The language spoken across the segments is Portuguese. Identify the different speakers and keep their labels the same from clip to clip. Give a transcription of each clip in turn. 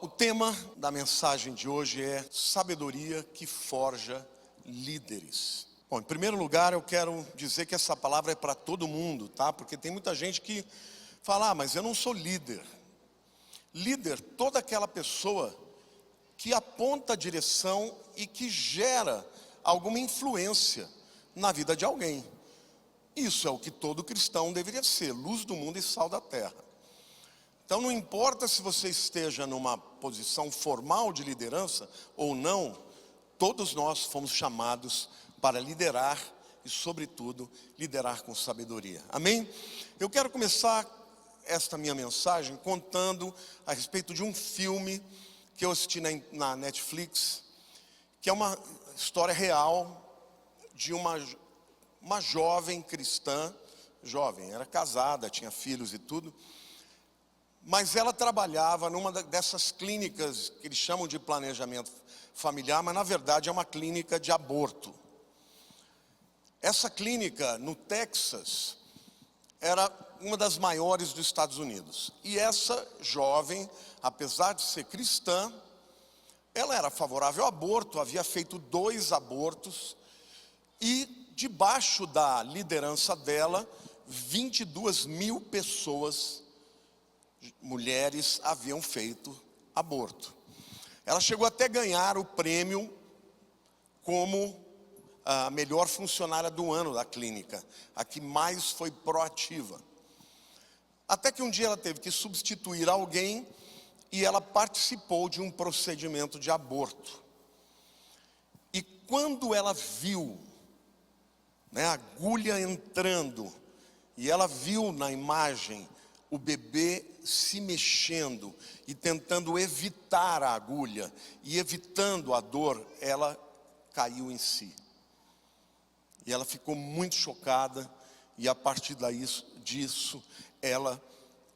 Speaker 1: O tema da mensagem de hoje é sabedoria que forja líderes. Bom, em primeiro lugar, eu quero dizer que essa palavra é para todo mundo, tá? Porque tem muita gente que fala, mas eu não sou líder. Líder, toda aquela pessoa que aponta a direção e que gera alguma influência na vida de alguém. Isso é o que todo cristão deveria ser, luz do mundo e sal da terra. Então não importa se você esteja numa posição formal de liderança ou não, todos nós fomos chamados para liderar e, sobretudo, liderar com sabedoria. Amém? Eu quero começar esta minha mensagem contando a respeito de um filme que eu assisti na Netflix, que é uma história real de uma jovem cristã, era casada, tinha filhos e tudo, mas ela trabalhava numa dessas clínicas que eles chamam de planejamento familiar, mas na verdade é uma clínica de aborto. Essa clínica no Texas era uma das maiores dos Estados Unidos. E essa jovem, apesar de ser cristã, ela era favorável ao aborto, havia feito 2 abortos e debaixo da liderança dela, 22 mil pessoas, mulheres, haviam feito aborto. Ela chegou até a ganhar o prêmio como a melhor funcionária do ano da clínica, a que mais foi proativa. Até que um dia ela teve que substituir alguém e ela participou de um procedimento de aborto. E quando ela viu a agulha entrando, e ela viu na imagem o bebê se mexendo e tentando evitar a agulha e evitando a dor, ela caiu em si. E ela ficou muito chocada e a partir disso ela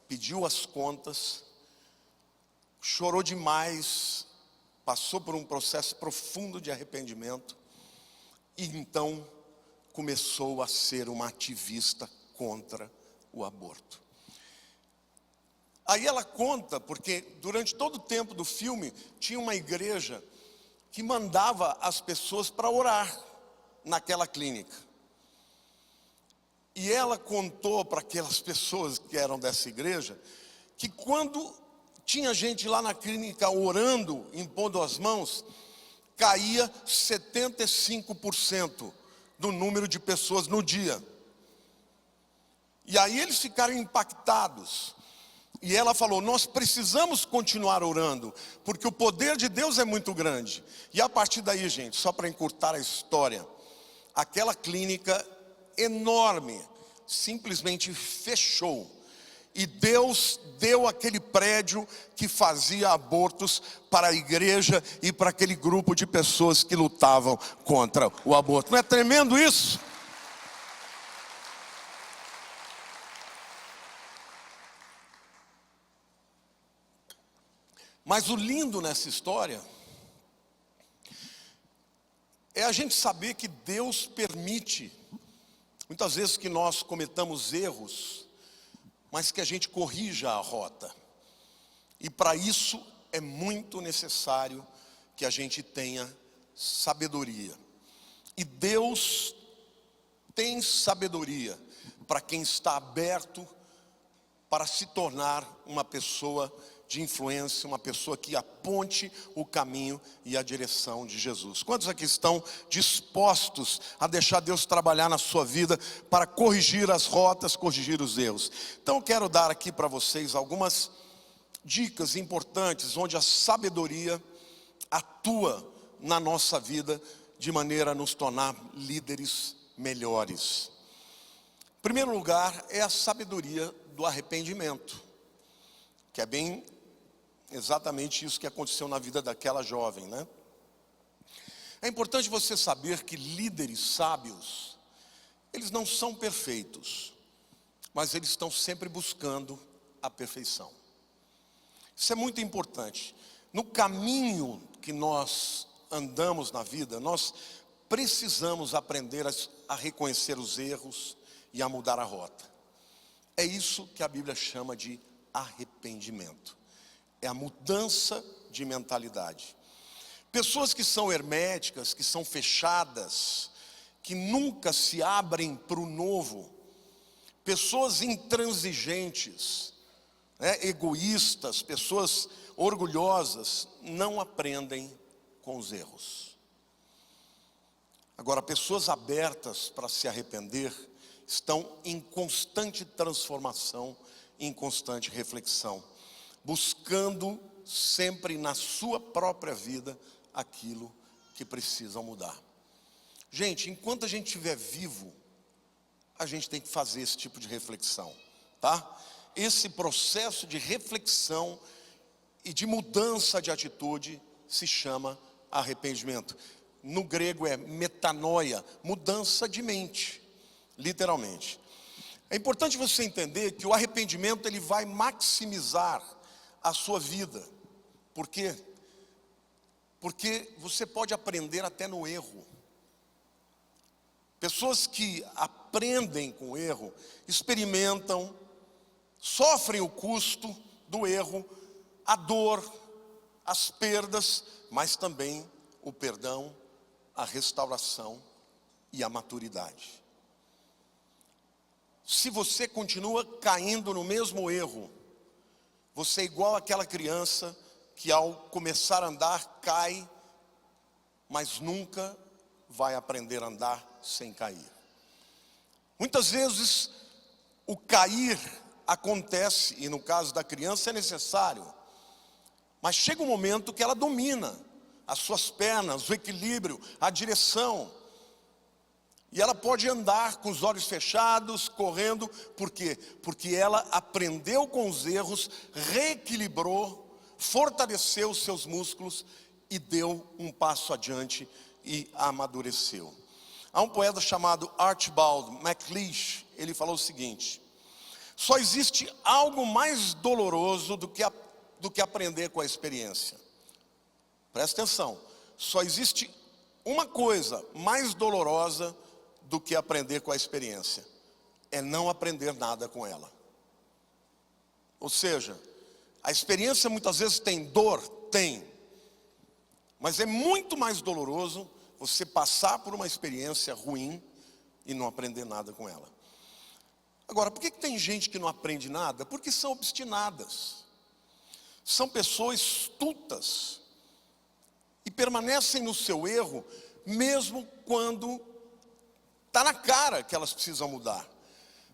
Speaker 1: pediu as contas, chorou demais, passou por um processo profundo de arrependimento e então começou a ser uma ativista contra o aborto. Aí ela conta, porque durante todo o tempo do filme tinha uma igreja que mandava as pessoas para orar naquela clínica. E ela contou para aquelas pessoas que eram dessa igreja, que quando tinha gente lá na clínica orando, impondo as mãos, caía 75% do número de pessoas no dia. E aí eles ficaram impactados. E ela falou, nós precisamos continuar orando, porque o poder de Deus é muito grande. E a partir daí, gente, só para encurtar a história, aquela clínica enorme simplesmente fechou. E Deus deu aquele prédio que fazia abortos para a igreja e para aquele grupo de pessoas que lutavam contra o aborto. Não é tremendo isso? Mas o lindo nessa história é a gente saber que Deus permite, muitas vezes, que nós cometamos erros, mas que a gente corrija a rota. E para isso é muito necessário que a gente tenha sabedoria. E Deus tem sabedoria para quem está aberto para se tornar uma pessoa de influência, uma pessoa que aponte o caminho e a direção de Jesus. Quantos aqui estão dispostos a deixar Deus trabalhar na sua vida para corrigir as rotas, corrigir os erros? Então eu quero dar aqui para vocês algumas dicas importantes onde a sabedoria atua na nossa vida de maneira a nos tornar líderes melhores. Em primeiro lugar é a sabedoria do arrependimento, que é bem exatamente isso que aconteceu na vida daquela jovem, né? É importante você saber que líderes sábios, eles não são perfeitos, mas eles estão sempre buscando a perfeição. Isso é muito importante. No caminho que nós andamos na vida, nós precisamos aprender a reconhecer os erros e a mudar a rota. É isso que a Bíblia chama de arrependimento. É a mudança de mentalidade. Pessoas que são herméticas, que são fechadas, que nunca se abrem para o novo. Pessoas intransigentes, egoístas, pessoas orgulhosas, não aprendem com os erros. Agora, pessoas abertas para se arrepender estão em constante transformação, em constante reflexão, buscando sempre na sua própria vida aquilo que precisam mudar. Gente, enquanto a gente estiver vivo, a gente tem que fazer esse tipo de reflexão, tá? Esse processo de reflexão e de mudança de atitude se chama arrependimento. No grego é metanoia, mudança de mente, literalmente. É importante você entender que o arrependimento ele vai maximizar a sua vida. Por quê? Porque você pode aprender até no erro. Pessoas que aprendem com o erro, experimentam, sofrem o custo do erro, a dor, as perdas, mas também o perdão, a restauração e a maturidade. Se você continua caindo no mesmo erro, você é igual àquela criança que ao começar a andar cai, mas nunca vai aprender a andar sem cair. Muitas vezes o cair acontece, e no caso da criança é necessário, mas chega um momento que ela domina as suas pernas, o equilíbrio, a direção, e ela pode andar com os olhos fechados, correndo. Por quê? Porque ela aprendeu com os erros, reequilibrou, fortaleceu os seus músculos e deu um passo adiante e amadureceu. Há um poeta chamado Archibald MacLeish, ele falou o seguinte: só existe algo mais doloroso do que aprender com a experiência. Presta atenção, só existe uma coisa mais dolorosa do que aprender com a experiência, é não aprender nada com ela. Ou seja, a experiência muitas vezes tem dor, tem, mas é muito mais doloroso você passar por uma experiência ruim e não aprender nada com ela. Agora, por que tem gente que não aprende nada? Porque são obstinadas, são pessoas estultas e permanecem no seu erro, mesmo quando está na cara que elas precisam mudar.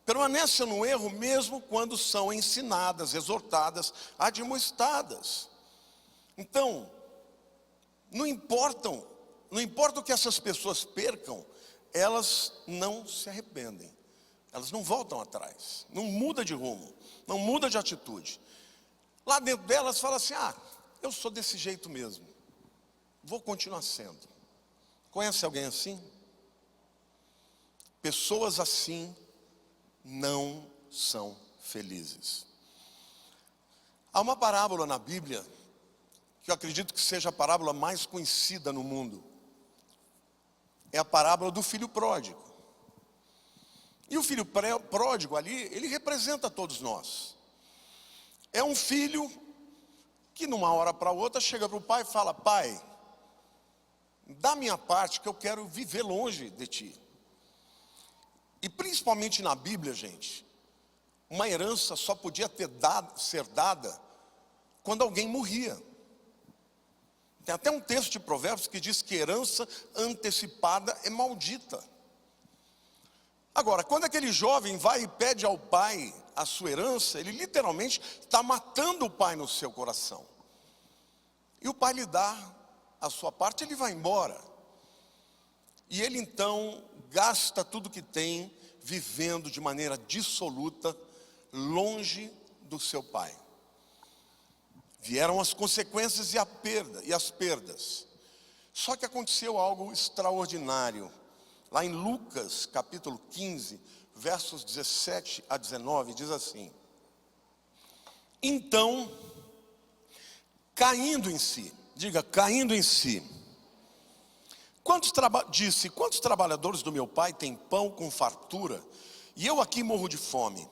Speaker 1: Permanecem no erro mesmo quando são ensinadas, exortadas, admoestadas. Então, não importa o que essas pessoas percam, elas não se arrependem. Elas não voltam atrás, não muda de rumo, não muda de atitude. Lá dentro delas fala assim: eu sou desse jeito mesmo, vou continuar sendo. Conhece alguém assim? Pessoas assim não são felizes. Há uma parábola na Bíblia, que eu acredito que seja a parábola mais conhecida no mundo. É a parábola do filho pródigo. E o filho pródigo ali, ele representa todos nós. É um filho que numa hora para outra chega para o pai e fala: pai, dá minha parte que eu quero viver longe de ti. E principalmente na Bíblia, gente, uma herança só podia ser dada quando alguém morria. Tem até um texto de Provérbios que diz que herança antecipada é maldita. Agora, quando aquele jovem vai e pede ao pai a sua herança, ele literalmente está matando o pai no seu coração. E o pai lhe dá a sua parte, ele vai embora. E ele então gasta tudo que tem, vivendo de maneira dissoluta, longe do seu pai. Vieram as consequências e as perdas. Só que aconteceu algo extraordinário. Lá em Lucas, capítulo 15, versos 17 a 19, diz assim: então, caindo em si, diga, caindo em si, quantos trabalhadores do meu pai têm pão com fartura, e eu aqui morro de fome?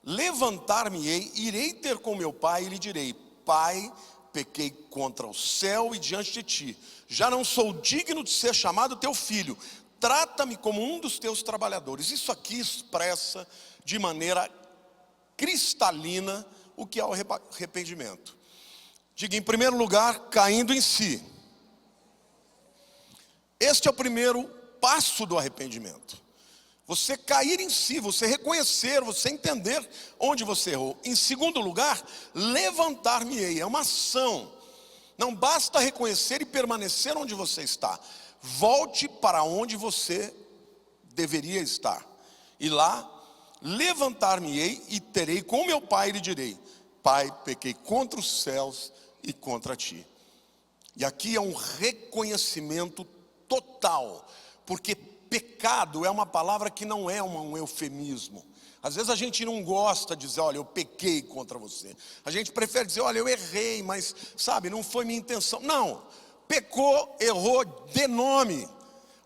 Speaker 1: Levantar-me-ei, irei ter com meu pai e lhe direi: pai, pequei contra o céu e diante de ti. Já não sou digno de ser chamado teu filho. Trata-me como um dos teus trabalhadores. Isso aqui expressa de maneira cristalina o que é o arrependimento. Diga, em primeiro lugar, caindo em si. Este é o primeiro passo do arrependimento. Você cair em si, você reconhecer, você entender onde você errou. Em segundo lugar, levantar-me-ei. É uma ação. Não basta reconhecer e permanecer onde você está. Volte para onde você deveria estar. E lá, levantar-me-ei e terei com meu pai e lhe direi: Pai, pequei contra os céus e contra ti. E aqui é um reconhecimento total, porque pecado é uma palavra que não é um eufemismo. Às vezes a gente não gosta de dizer, olha, eu pequei contra você. A gente prefere dizer, olha, eu errei, mas sabe, não foi minha intenção. Não, pecou, errou, dê nome.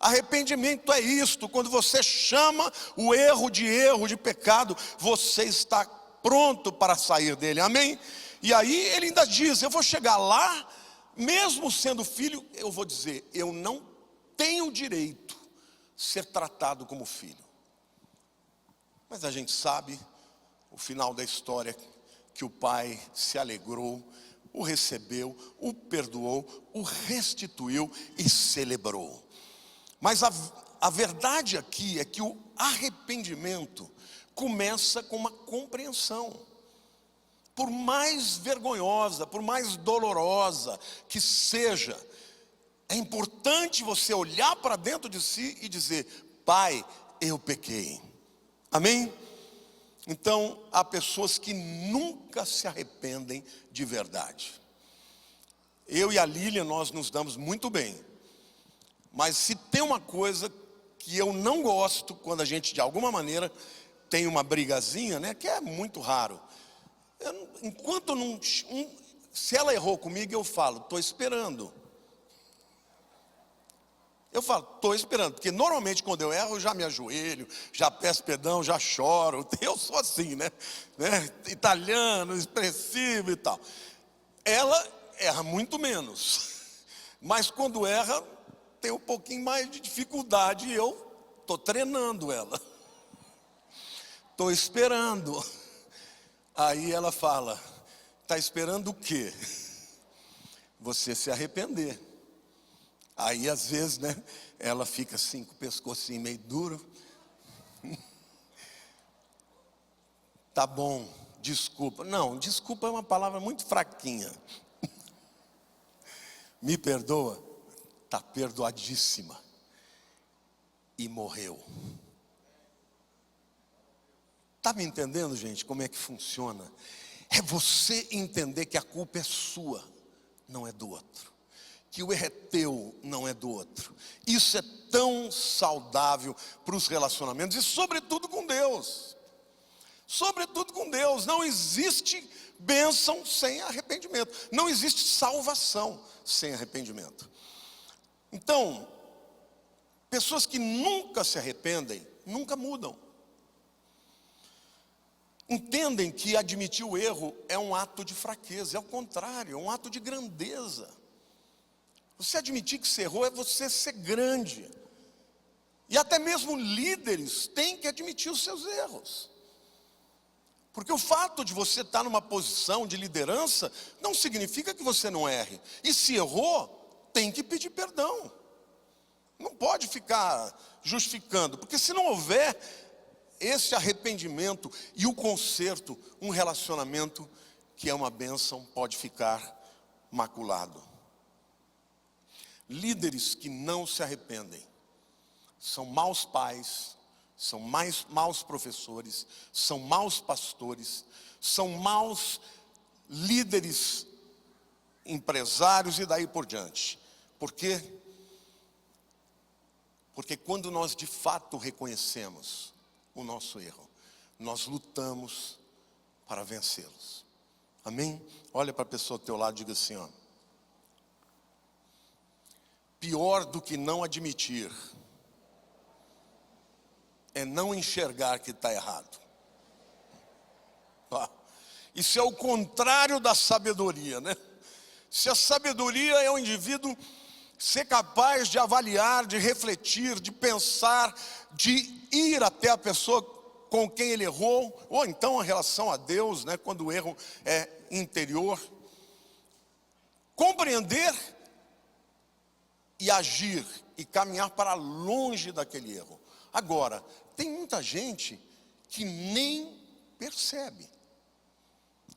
Speaker 1: Arrependimento é isto, quando você chama o erro, de pecado, você está pronto para sair dele, amém? E aí ele ainda diz, eu vou chegar lá, mesmo sendo filho, eu vou dizer, eu não tenho direito de ser tratado como filho. Mas a gente sabe o final da história, que o pai se alegrou, o recebeu, o perdoou, o restituiu e celebrou. Mas a verdade aqui é que o arrependimento começa com uma compreensão. Por mais vergonhosa, por mais dolorosa que seja, é importante você olhar para dentro de si e dizer, Pai, eu pequei. Amém? Então, há pessoas que nunca se arrependem de verdade. Eu e a Lília, nós nos damos muito bem. Mas se tem uma coisa que eu não gosto, quando a gente de alguma maneira tem uma brigazinha, né, que é muito raro. Enquanto não, se ela errou comigo, eu falo, estou esperando. Eu falo, estou esperando, porque normalmente quando eu erro, eu já me ajoelho, já peço perdão, já choro. Eu sou assim, né? Italiano, expressivo e tal. Ela erra muito menos, mas quando erra, tem um pouquinho mais de dificuldade e eu estou treinando ela. Estou esperando. Aí ela fala, está esperando o quê? Você se arrepender. Aí às vezes, né, ela fica assim com o pescocinho meio duro. Tá bom, desculpa. Não, desculpa é uma palavra muito fraquinha. Me perdoa. Está perdoadíssima. E morreu. Está me entendendo, gente, como é que funciona? É você entender que a culpa é sua, não é do outro. Que o erro é teu, não é do outro. Isso é tão saudável para os relacionamentos e sobretudo com Deus. Sobretudo com Deus. Não existe bênção sem arrependimento. Não existe salvação sem arrependimento. Então, pessoas que nunca se arrependem, nunca mudam. Entendem que admitir o erro é um ato de fraqueza. É o contrário, é um ato de grandeza. Você admitir que você errou é você ser grande. E até mesmo líderes têm que admitir os seus erros. Porque o fato de você estar numa posição de liderança não significa que você não erre. E se errou, tem que pedir perdão. Não pode ficar justificando, porque se não houver esse arrependimento e o conserto, um relacionamento que é uma bênção pode ficar maculado. Líderes que não se arrependem são maus pais, são maus professores, são maus pastores, são maus líderes, empresários e daí por diante. Por quê? Porque quando nós de fato reconhecemos o nosso erro, nós lutamos para vencê-los. Amém? Olha para a pessoa do teu lado e diga assim, ó. Pior do que não admitir é não enxergar que está errado. Isso é o contrário da sabedoria, né? Se a sabedoria é o indivíduo ser capaz de avaliar, de refletir, de pensar, de ir até a pessoa com quem ele errou, ou então a relação a Deus, né, quando o erro é interior, compreender e agir e caminhar para longe daquele erro. Agora, tem muita gente que nem percebe.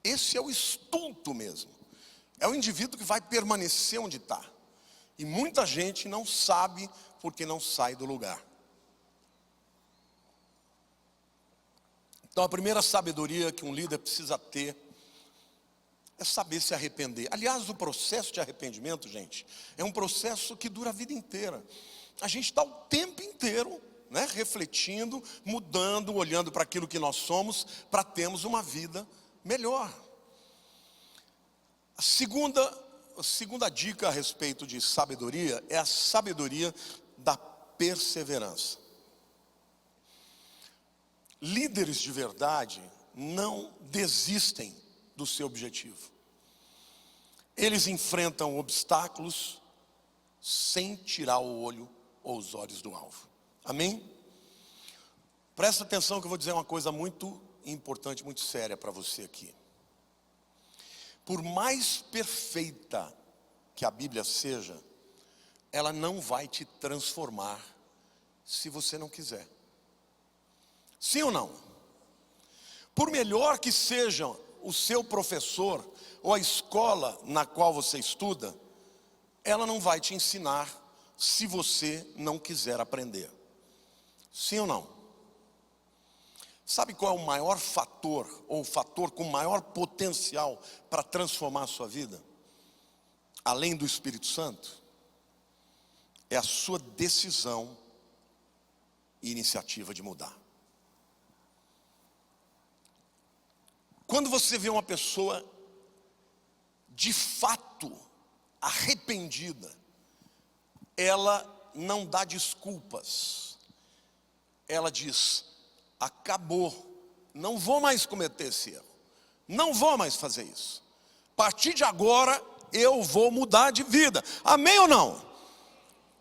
Speaker 1: Esse é o estulto mesmo. É o indivíduo que vai permanecer onde está. E muita gente não sabe porque não sai do lugar. Então a primeira sabedoria que um líder precisa ter é saber se arrepender. Aliás, o processo de arrependimento, gente, é um processo que dura a vida inteira. A gente está o tempo inteiro, né, refletindo, mudando, olhando para aquilo que nós somos, para termos uma vida melhor. A segunda dica a respeito de sabedoria é a sabedoria da perseverança. Líderes de verdade não desistem do seu objetivo. Eles enfrentam obstáculos sem tirar o olho ou os olhos do alvo. Amém? Presta atenção que eu vou dizer uma coisa muito importante, muito séria para você aqui. Por mais perfeita que a Bíblia seja, ela não vai te transformar se você não quiser. Sim ou não? Por melhor que seja o seu professor ou a escola na qual você estuda, ela não vai te ensinar se você não quiser aprender. Sim ou não? Sabe qual é o maior fator, ou o fator com maior potencial para transformar a sua vida? Além do Espírito Santo? É a sua decisão e iniciativa de mudar. Quando você vê uma pessoa de fato arrependida, ela não dá desculpas. Ela diz: acabou, não vou mais cometer esse erro, não vou mais fazer isso. A partir de agora eu vou mudar de vida. Amém ou não?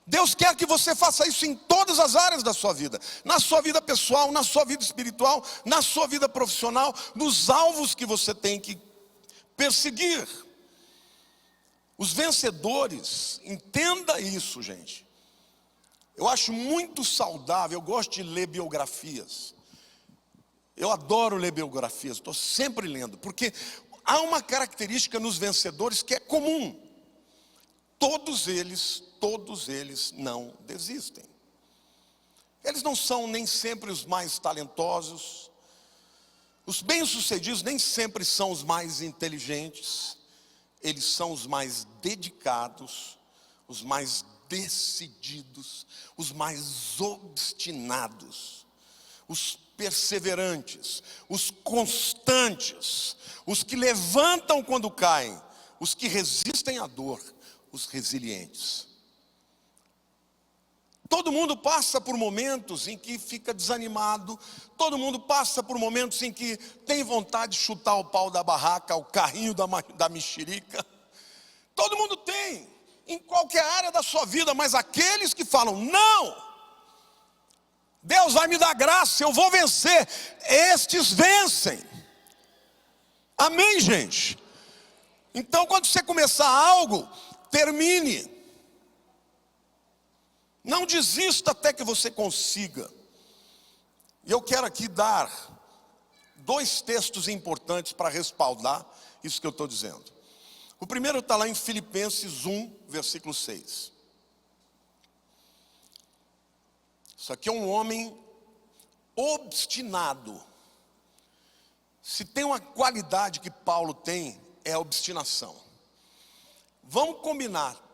Speaker 1: Deus quer que você faça isso em todas as áreas da sua vida. Na sua vida pessoal, na sua vida espiritual, na sua vida profissional, nos alvos que você tem que perseguir. Os vencedores, entenda isso, gente. Eu acho muito saudável, eu gosto de ler biografias. Eu adoro ler biografias, estou sempre lendo, porque há uma característica nos vencedores que é comum. Todos eles não desistem. Eles não são nem sempre os mais talentosos. Os bem-sucedidos nem sempre são os mais inteligentes. Eles são os mais dedicados, os mais decididos, os mais obstinados, os perseverantes, os constantes, os que levantam quando caem, os que resistem à dor, os resilientes. Todo mundo passa por momentos em que fica desanimado, todo mundo passa por momentos em que tem vontade de chutar o pau da barraca, o carrinho da mexerica. Todo mundo tem, em qualquer área da sua vida, mas aqueles que falam: não, Deus vai me dar graça, eu vou vencer, estes vencem. Amém, gente? Então, quando você começar algo, termine. Não desista até que você consiga. E eu quero aqui dar 2 textos importantes para respaldar isso que eu estou dizendo. O primeiro está lá em Filipenses 1, versículo 6. Isso aqui é um homem obstinado. Se tem uma qualidade que Paulo tem, é a obstinação. Vamos combinar.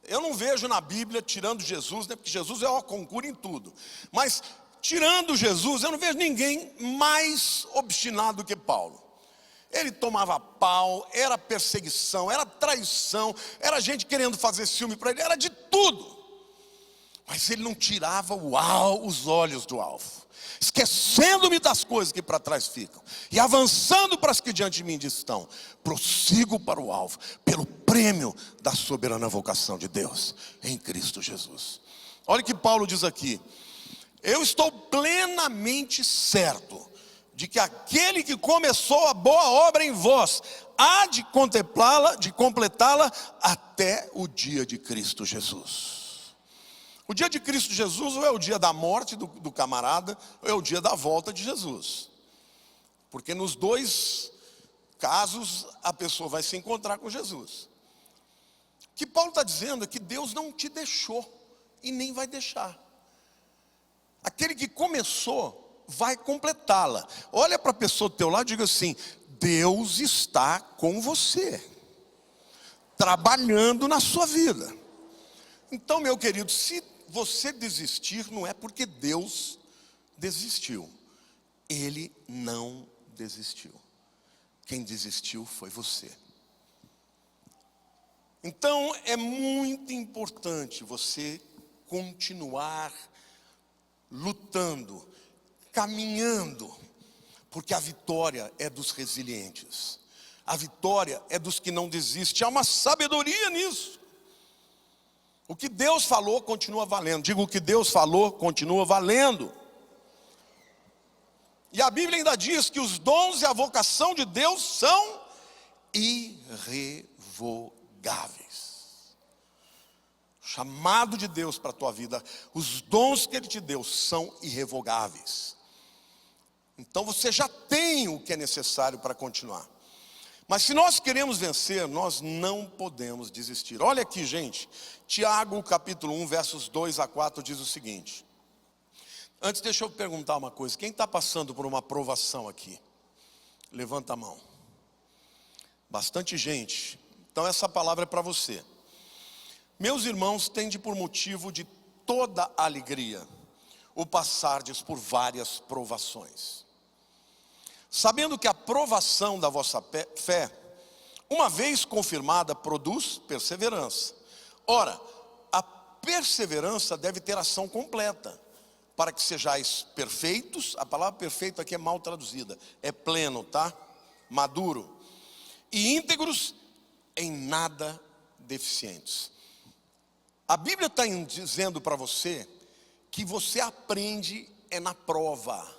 Speaker 1: Eu não vejo na Bíblia, tirando Jesus, né, porque Jesus é o concurso em tudo. Mas, tirando Jesus, eu não vejo ninguém mais obstinado que Paulo. Ele tomava pau, era perseguição, era traição, era gente querendo fazer ciúme para ele, era de tudo. Mas ele não tirava os olhos do alvo. esquecendo-me das coisas que para trás ficam e avançando para as que diante de mim estão, prossigo para o alvo, pelo prêmio da soberana vocação de Deus em Cristo Jesus. Olha o que Paulo diz aqui: eu estou plenamente certo de que aquele que começou a boa obra em vós há de contemplá-la, de completá-la até o dia de Cristo Jesus. O dia de Cristo Jesus ou é o dia da morte do camarada, ou é o dia da volta de Jesus. Porque nos dois casos a pessoa vai se encontrar com Jesus. O que Paulo está dizendo é que Deus não te deixou e nem vai deixar. Aquele que começou vai completá-la. Olha para a pessoa do teu lado e diga assim: Deus está com você, trabalhando na sua vida. Então, meu querido, se você desistir, não é porque Deus desistiu. Ele não desistiu. Quem desistiu foi você. Então, é muito importante você continuar lutando, caminhando, porque a vitória é dos resilientes. A vitória é dos que não desistem. Há uma sabedoria nisso. O que Deus falou continua valendo. Digo, o que Deus falou continua valendo. E a Bíblia ainda diz que os dons e a vocação de Deus são irrevogáveis. O chamado de Deus para a tua vida, os dons que Ele te deu são irrevogáveis. Então você já tem o que é necessário para continuar. Mas se nós queremos vencer, nós não podemos desistir. Olha aqui, gente, Tiago capítulo 1, versos 2 a 4 diz o seguinte. Antes deixa eu perguntar uma coisa. Quem está passando por uma provação aqui? Levanta a mão. Bastante gente. Então essa palavra é para você. Meus irmãos, tende por motivo de toda alegria o passardes por várias provações, sabendo que a provação da vossa fé, uma vez confirmada, produz perseverança. Ora, a perseverança deve ter ação completa, para que sejais perfeitos. A palavra perfeito aqui é mal traduzida, é pleno, tá? Maduro. E íntegros, em nada deficientes. A Bíblia está dizendo para você que você aprende é na prova.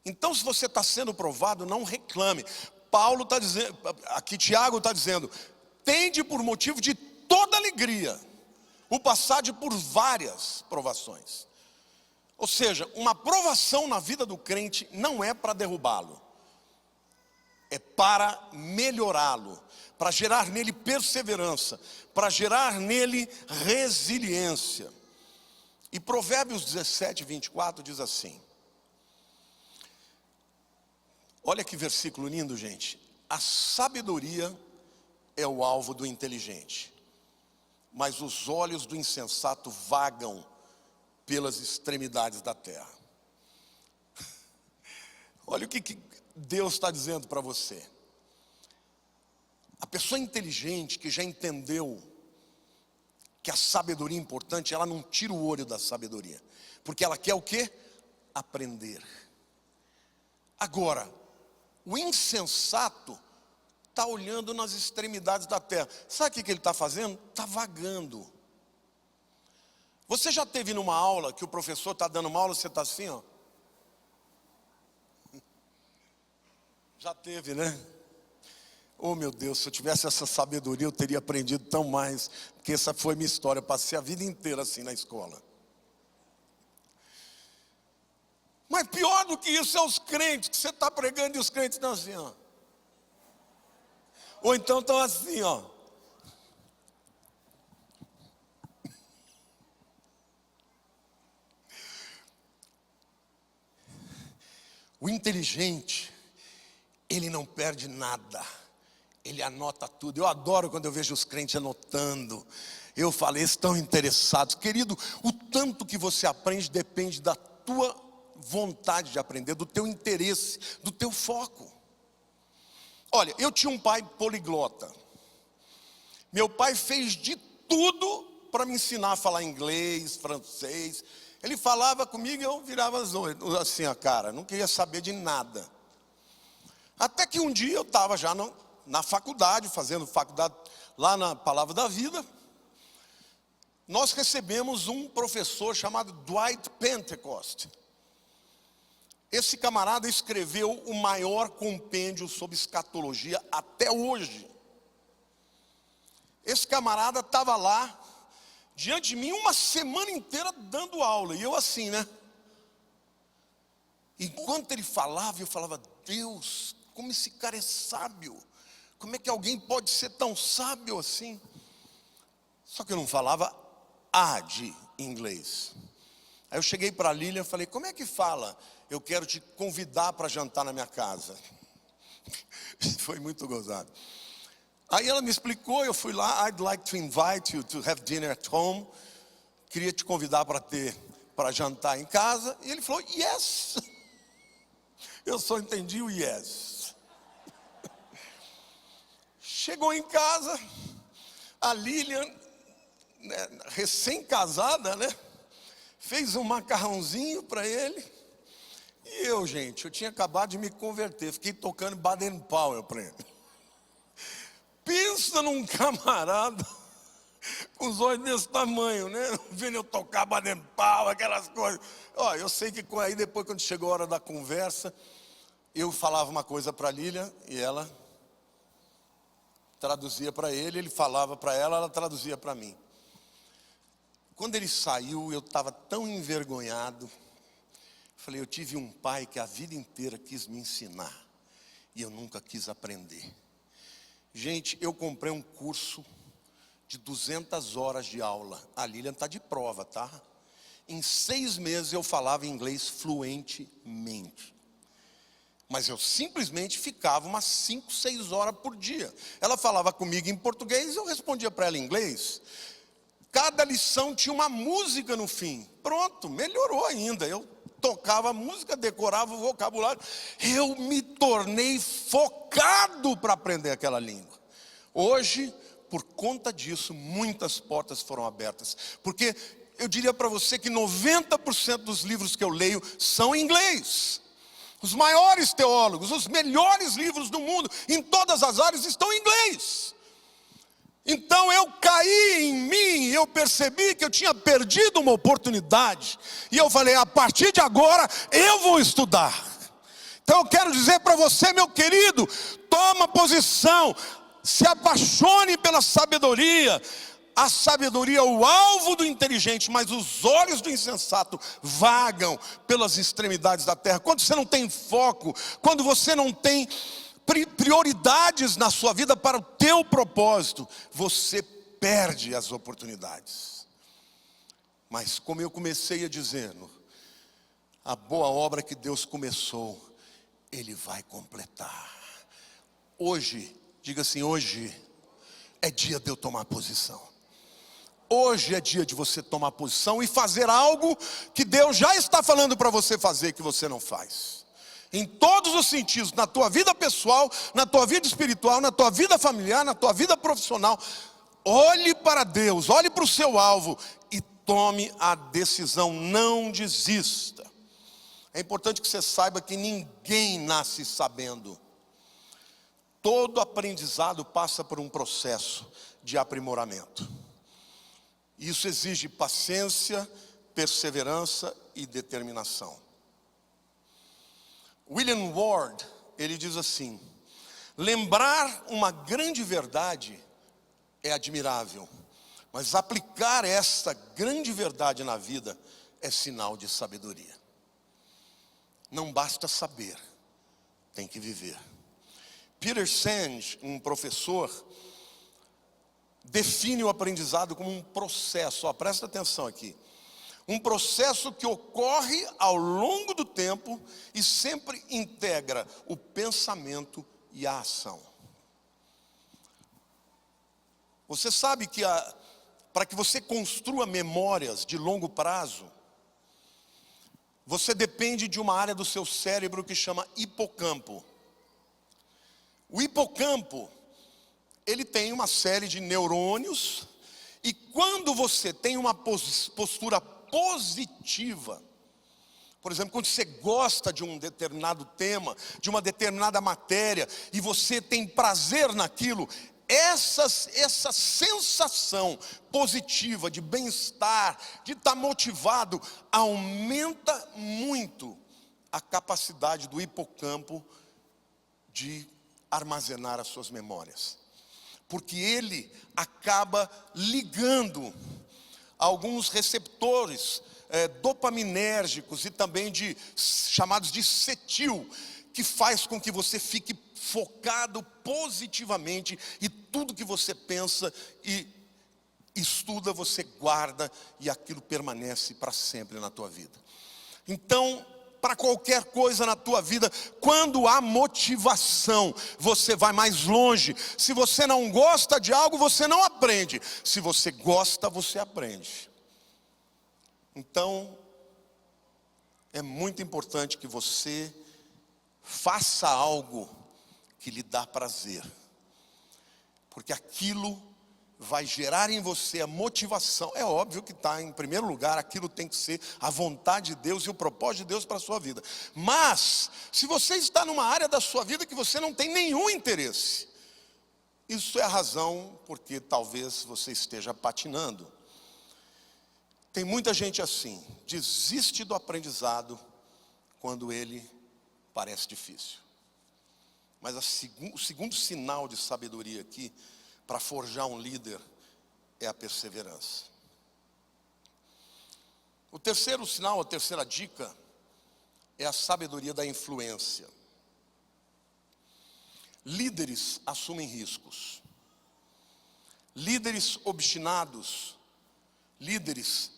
Speaker 1: Então, se você está sendo provado, não reclame. Paulo está dizendo, aqui Tiago está dizendo, tende por motivo de toda alegria o passar por várias provações. Ou seja, uma provação na vida do crente não é para derrubá-lo, é para melhorá-lo, para gerar nele perseverança, para gerar nele resiliência. E Provérbios 17, 24 diz assim. Olha que versículo lindo, gente. A sabedoria é o alvo do inteligente, mas os olhos do insensato vagam pelas extremidades da terra. Olha o que Deus está dizendo para você. A pessoa inteligente que já entendeu que a sabedoria é importante, ela não tira o olho da sabedoria, porque ela quer o quê? Aprender. Agora, o insensato está olhando nas extremidades da terra. Sabe o que ele está fazendo? Está vagando. Você já teve numa aula que o professor está dando uma aula, você está assim, ó? Já teve, né? Oh meu Deus, se eu tivesse essa sabedoria eu teria aprendido tão mais. Porque essa foi minha história, eu passei a vida inteira assim na escola. Mas pior do que isso é os crentes, que você está pregando e os crentes estão assim, ó. Ou então estão assim, ó. O inteligente, ele não perde nada, ele anota tudo. Eu adoro quando eu vejo os crentes anotando. Eu falei, estão interessados. Querido, o tanto que você aprende depende da tua vontade de aprender, do teu interesse, do teu foco. Olha, eu tinha um pai poliglota. Meu pai fez de tudo para me ensinar a falar inglês, francês. Ele falava comigo e eu virava assim a cara, não queria saber de nada. Até que um dia eu estava já na faculdade, fazendo faculdade lá na Palavra da Vida. Nós recebemos um professor chamado Dwight Pentecost. Esse camarada escreveu o maior compêndio sobre escatologia até hoje. Esse camarada estava lá, diante de mim, uma semana inteira dando aula. E eu assim, né? Enquanto ele falava, eu falava, Deus, como esse cara é sábio. Como é que alguém pode ser tão sábio assim? Só que eu não falava de inglês. Aí eu cheguei para a Lilian e falei, como é que fala? Eu quero te convidar para jantar na minha casa. Foi muito gozado. Aí ela me explicou, eu fui lá, I'd like to invite you to have dinner at home. Queria te convidar para jantar em casa. E ele falou, yes. Eu só entendi o yes. Chegou em casa, a Lilian, né, recém-casada, né, fez um macarrãozinho para ele. E eu, gente, eu tinha acabado de me converter, fiquei tocando Baden Powell para ele. Pensa num camarada com os olhos desse tamanho, né? Vendo eu tocar Baden Powell, aquelas coisas. Ó, eu sei que aí depois, quando chegou a hora da conversa, eu falava uma coisa para a Lilian e ela traduzia para ele falava para ela, ela traduzia para mim. Quando ele saiu, eu estava tão envergonhado. Falei, eu tive um pai que a vida inteira quis me ensinar e eu nunca quis aprender. Gente, eu comprei um curso de 200 horas de aula. A Lilian está de prova, tá? Em 6 meses eu falava inglês fluentemente. Mas eu simplesmente ficava umas 5, 6 horas por dia. Ela falava comigo em português, eu respondia para ela em inglês. Cada lição tinha uma música no fim. Pronto, melhorou ainda. Eu tocava a música, decorava o vocabulário. Eu me tornei focado para aprender aquela língua. Hoje, por conta disso, muitas portas foram abertas. Porque eu diria para você que 90% dos livros que eu leio são em inglês. Os maiores teólogos, os melhores livros do mundo, em todas as áreas, estão em inglês. Então eu caí em mim, eu percebi que eu tinha perdido uma oportunidade. E eu falei, a partir de agora, eu vou estudar. Então eu quero dizer para você, meu querido, toma posição, se apaixone pela sabedoria. A sabedoria é o alvo do inteligente, mas os olhos do insensato vagam pelas extremidades da terra. Quando você não tem foco, quando você não tem prioridades na sua vida para o teu propósito, você perde as oportunidades. Mas como eu comecei a dizendo, a boa obra que Deus começou, Ele vai completar. Hoje, diga assim, hoje é dia de eu tomar posição. Hoje é dia de você tomar posição e fazer algo que Deus já está falando para você fazer, que você não faz. Em todos os sentidos, na tua vida pessoal, na tua vida espiritual, na tua vida familiar, na tua vida profissional. Olhe para Deus, olhe para o seu alvo e tome a decisão, não desista. É importante que você saiba que ninguém nasce sabendo. Todo aprendizado passa por um processo de aprimoramento. Isso exige paciência, perseverança e determinação. William Ward, ele diz assim, lembrar uma grande verdade é admirável, mas aplicar essa grande verdade na vida é sinal de sabedoria. Não basta saber, tem que viver. Peter Senge, um professor, define o aprendizado como um processo, presta atenção aqui. Um processo que ocorre ao longo do tempo e sempre integra o pensamento e a ação. Você sabe que para que você construa memórias de longo prazo, você depende de uma área do seu cérebro que chama hipocampo. O hipocampo, ele tem uma série de neurônios, e quando você tem uma postura positiva. Por exemplo, quando você gosta de um determinado tema, de uma determinada matéria, e você tem prazer naquilo, essa sensação positiva de bem-estar, de estar motivado, aumenta muito a capacidade do hipocampo de armazenar as suas memórias. Porque ele acaba ligando alguns receptores dopaminérgicos e também chamados de cetil, que faz com que você fique focado positivamente e tudo que você pensa e estuda, você guarda e aquilo permanece para sempre na tua vida. Então, para qualquer coisa na tua vida, quando há motivação, você vai mais longe. Se você não gosta de algo, você não aprende. Se você gosta, você aprende. Então, é muito importante que você faça algo que lhe dá prazer, porque aquilo vai gerar em você a motivação. É óbvio que está em primeiro lugar, aquilo tem que ser a vontade de Deus e o propósito de Deus para a sua vida. Mas, se você está numa área da sua vida que você não tem nenhum interesse, isso é a razão porque talvez você esteja patinando. Tem muita gente assim, desiste do aprendizado quando ele parece difícil. Mas o segundo sinal de sabedoria aqui, para forjar um líder, é a perseverança. O terceiro sinal, a terceira dica, é a sabedoria da influência. Líderes assumem riscos. Líderes obstinados, líderes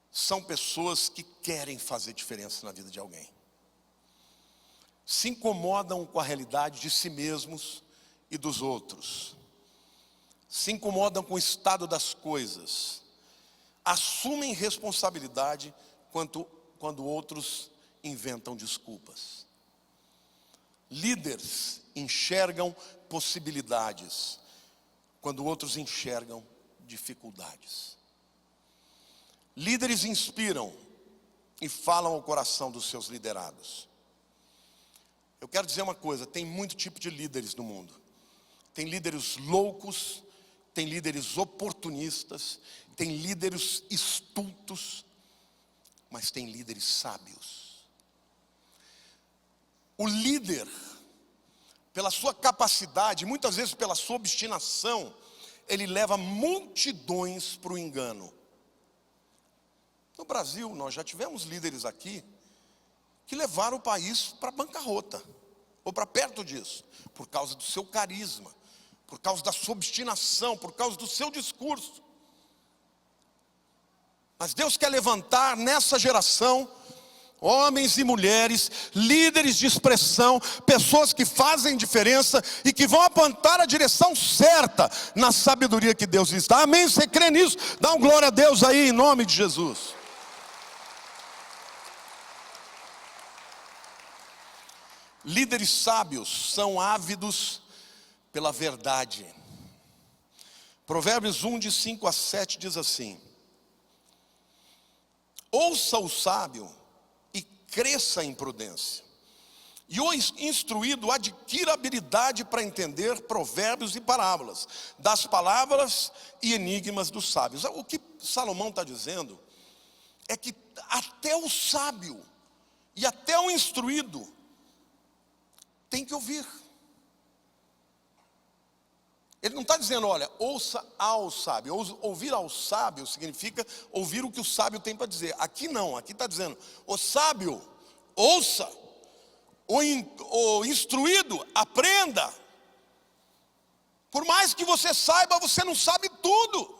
Speaker 1: são pessoas que querem fazer diferença na vida de alguém. Se incomodam com a realidade de si mesmos e dos outros. Se incomodam com o estado das coisas. Assumem responsabilidade quando outros inventam desculpas. Líderes enxergam possibilidades quando outros enxergam dificuldades. Líderes inspiram e falam ao coração dos seus liderados. Eu quero dizer uma coisa, tem muito tipo de líderes no mundo. Tem líderes loucos, tem líderes oportunistas, tem líderes estultos, mas tem líderes sábios. O líder, pela sua capacidade, muitas vezes pela sua obstinação, ele leva multidões para o engano. No Brasil, nós já tivemos líderes aqui que levaram o país para a bancarrota, ou para perto disso, por causa do seu carisma, por causa da sua obstinação, por causa do seu discurso. Mas Deus quer levantar nessa geração homens e mulheres, líderes de expressão, pessoas que fazem diferença e que vão apontar a direção certa na sabedoria que Deus lhes dá. Amém? Você crê nisso? Dá um glória a Deus aí em nome de Jesus. Líderes sábios são ávidos pela verdade. Provérbios 1, de 5 a 7 diz assim: ouça o sábio e cresça em prudência, e o instruído adquira habilidade para entender provérbios e parábolas, das palavras e enigmas dos sábios. O que Salomão está dizendo é que até o sábio e até o instruído tem que ouvir. Ele não está dizendo, olha, ouça ao sábio. Ouvir ao sábio significa ouvir o que o sábio tem para dizer. Aqui não, aqui está dizendo, o sábio, ouça. O instruído, aprenda. Por mais que você saiba, você não sabe tudo.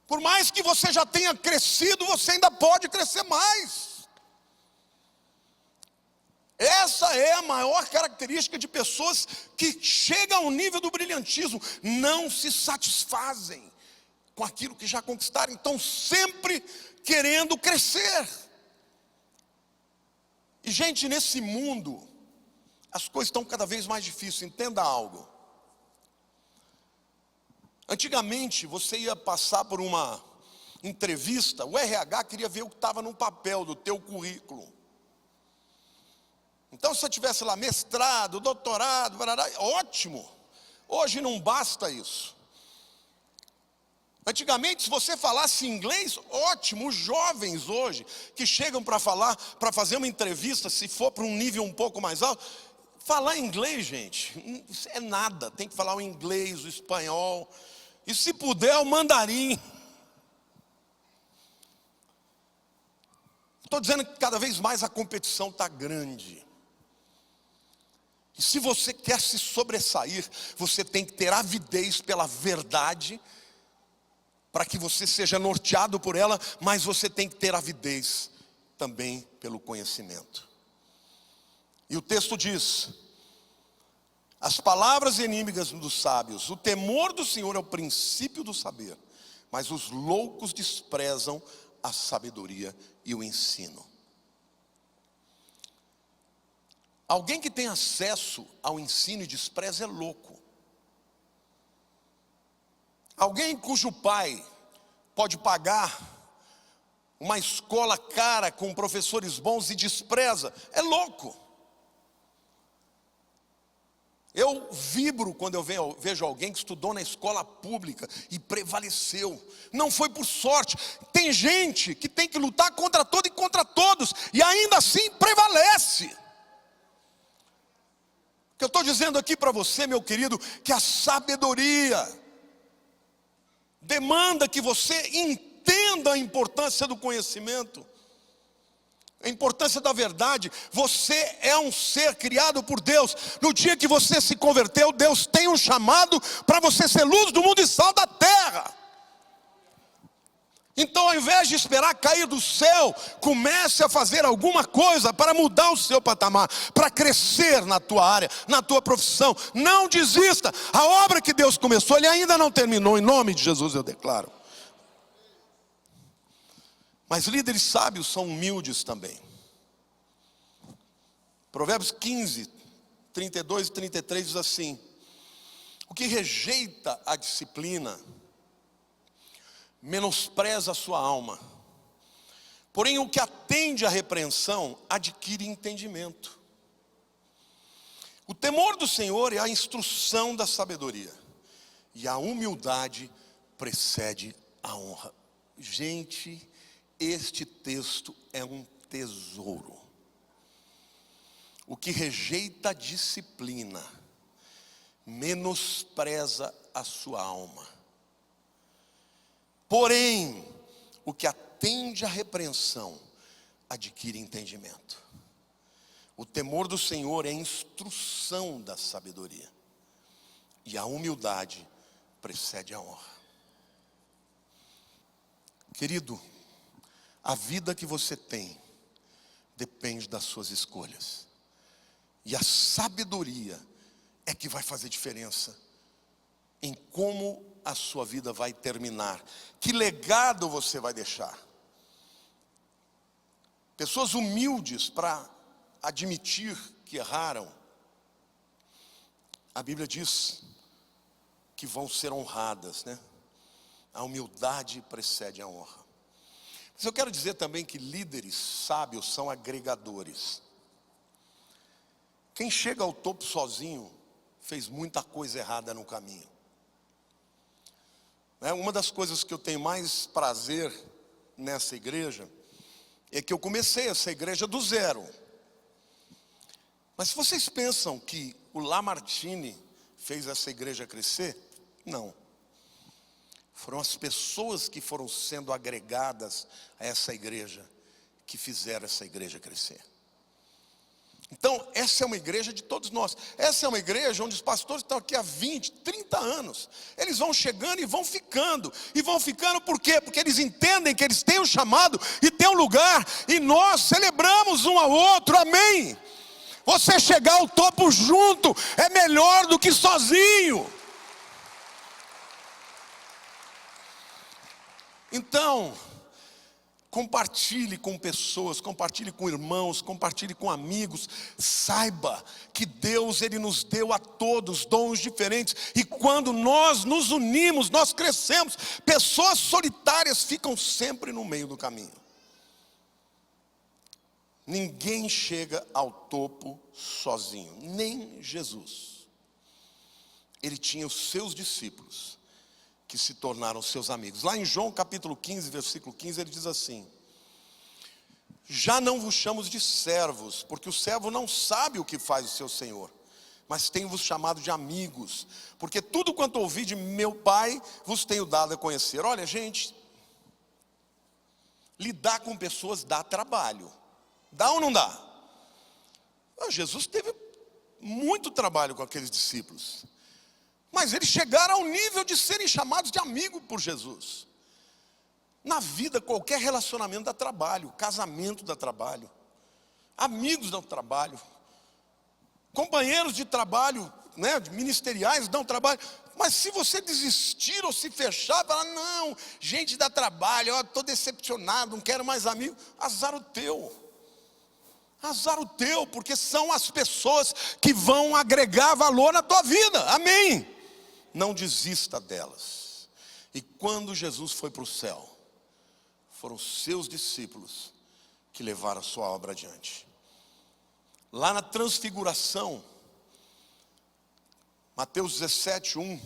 Speaker 1: Por mais que você já tenha crescido, você ainda pode crescer mais. Essa é a maior característica de pessoas que chegam ao nível do brilhantismo. Não se satisfazem com aquilo que já conquistaram. Estão sempre querendo crescer. E gente, nesse mundo, as coisas estão cada vez mais difíceis. Entenda algo. Antigamente, você ia passar por uma entrevista, o RH queria ver o que estava no papel do teu currículo. Então, se você tivesse lá mestrado, doutorado, ótimo. Hoje não basta isso. Antigamente, se você falasse inglês, ótimo. Os jovens hoje que chegam para fazer uma entrevista, se for para um nível um pouco mais alto, falar inglês, gente, isso é nada. Tem que falar o inglês, o espanhol, e se puder, o mandarim. Estou dizendo que cada vez mais a competição está grande. E se você quer se sobressair, você tem que ter avidez pela verdade, para que você seja norteado por ela, mas você tem que ter avidez também pelo conhecimento. E o texto diz: as palavras inimigas dos sábios, o temor do Senhor é o princípio do saber, mas os loucos desprezam a sabedoria e o ensino. Alguém que tem acesso ao ensino e despreza é louco. Alguém cujo pai pode pagar uma escola cara com professores bons e despreza é louco. Eu vibro quando eu vejo alguém que estudou na escola pública e prevaleceu. Não foi por sorte. Tem gente que tem que lutar contra todo e contra todos, e ainda assim prevalece. O que eu estou dizendo aqui para você, meu querido, que a sabedoria demanda que você entenda a importância do conhecimento, a importância da verdade. Você é um ser criado por Deus. No dia que você se converteu, Deus tem um chamado para você ser luz do mundo e sal da terra. Então, ao invés de esperar cair do céu, comece a fazer alguma coisa para mudar o seu patamar, para crescer na tua área, na tua profissão. Não desista. A obra que Deus começou, Ele ainda não terminou. Em nome de Jesus eu declaro. Mas líderes sábios são humildes também. Provérbios 15, 32 e 33 diz assim: o que rejeita a disciplina menospreza a sua alma, porém o que atende à repreensão adquire entendimento. O temor do Senhor é a instrução da sabedoria, e a humildade precede a honra. Gente, este texto é um tesouro. O que rejeita a disciplina menospreza a sua alma, porém, o que atende à repreensão adquire entendimento. O temor do Senhor é a instrução da sabedoria, e a humildade precede a honra. Querido, a vida que você tem depende das suas escolhas, e a sabedoria é que vai fazer diferença em como a sua vida vai terminar, que legado você vai deixar. Pessoas humildes para admitir que erraram, a Bíblia diz que vão ser honradas, né? A humildade precede a honra. Mas eu quero dizer também que líderes sábios são agregadores. Quem chega ao topo sozinho fez muita coisa errada no caminho. Uma das coisas que eu tenho mais prazer nessa igreja é que eu comecei essa igreja do zero. Mas se vocês pensam que o Lamartine fez essa igreja crescer, não. Foram as pessoas que foram sendo agregadas a essa igreja que fizeram essa igreja crescer. Então, essa é uma igreja de todos nós. Essa é uma igreja onde os pastores estão aqui há 20, 30 anos. Eles vão chegando e vão ficando. E vão ficando por quê? Porque eles entendem que eles têm um chamado e têm um lugar. E nós celebramos um ao outro, amém? Você chegar ao topo junto é melhor do que sozinho. Então, Compartilhe com pessoas, compartilhe com irmãos, compartilhe com amigos. Saiba que Deus, Ele nos deu a todos dons diferentes. E quando nós nos unimos, nós crescemos. Pessoas solitárias ficam sempre no meio do caminho. Ninguém chega ao topo sozinho, nem Jesus. Ele tinha os seus discípulos, que se tornaram seus amigos. Lá em João capítulo 15, versículo 15, ele diz assim: já não vos chamo de servos, porque o servo não sabe o que faz o seu senhor, mas tenho-vos chamado de amigos, porque tudo quanto ouvi de meu Pai, vos tenho dado a conhecer. Olha, gente, lidar com pessoas dá trabalho. Dá ou não dá? Jesus teve muito trabalho com aqueles discípulos, mas eles chegaram ao nível de serem chamados de amigo por Jesus. Na vida, qualquer relacionamento dá trabalho. Casamento dá trabalho, amigos dão trabalho, companheiros de trabalho, né, ministeriais dão trabalho. Mas se você desistir ou se fechar, falar, não, gente dá trabalho, eu estou decepcionado, não quero mais amigo, azar o teu. Azar o teu, porque são as pessoas que vão agregar valor na tua vida. Amém? Não desista delas. E quando Jesus foi para o céu, foram seus discípulos que levaram a sua obra adiante. Lá na transfiguração, Mateus 17:1,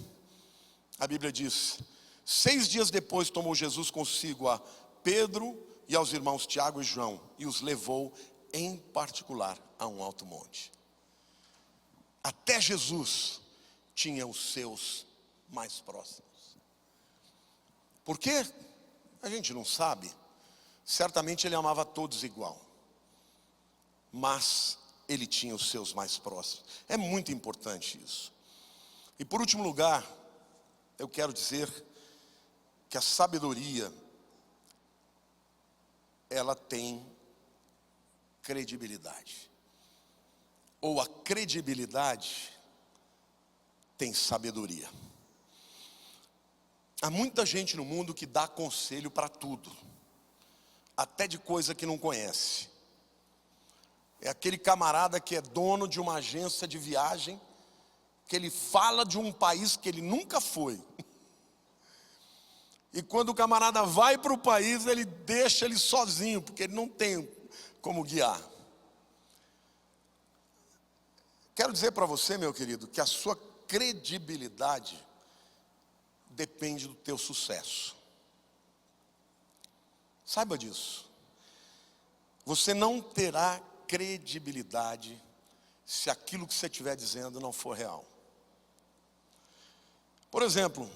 Speaker 1: a Bíblia diz: 6 dias depois tomou Jesus consigo a Pedro e aos irmãos Tiago e João, e os levou em particular a um alto monte. Até Jesus tinha os seus mais próximos. Por quê? A gente não sabe. Certamente ele amava todos igual, mas ele tinha os seus mais próximos. É muito importante isso. E por último lugar, eu quero dizer que a sabedoria, ela tem credibilidade, ou a credibilidade tem sabedoria. Há muita gente no mundo que dá conselho para tudo, até de coisa que não conhece. É aquele camarada que é dono de uma agência de viagem, que ele fala de um país que ele nunca foi. E quando o camarada vai para o país, ele deixa ele sozinho, porque ele não tem como guiar. Quero dizer para você, meu querido, que a sua credibilidade depende do teu sucesso. Saiba disso. Você não terá credibilidade se aquilo que você estiver dizendo não for real. Por exemplo,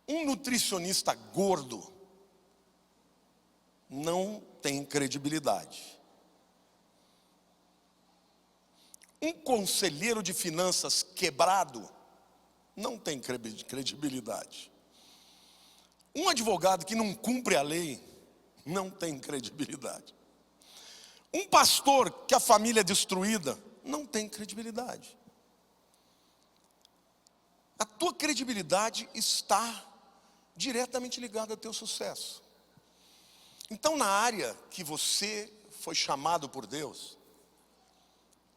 Speaker 1: um nutricionista gordo não tem credibilidade. Um conselheiro de finanças quebrado não tem credibilidade. Um advogado que não cumpre a lei não tem credibilidade. Um pastor que a família é destruída não tem credibilidade. A tua credibilidade está diretamente ligada ao teu sucesso. Então, na área que você foi chamado por Deus,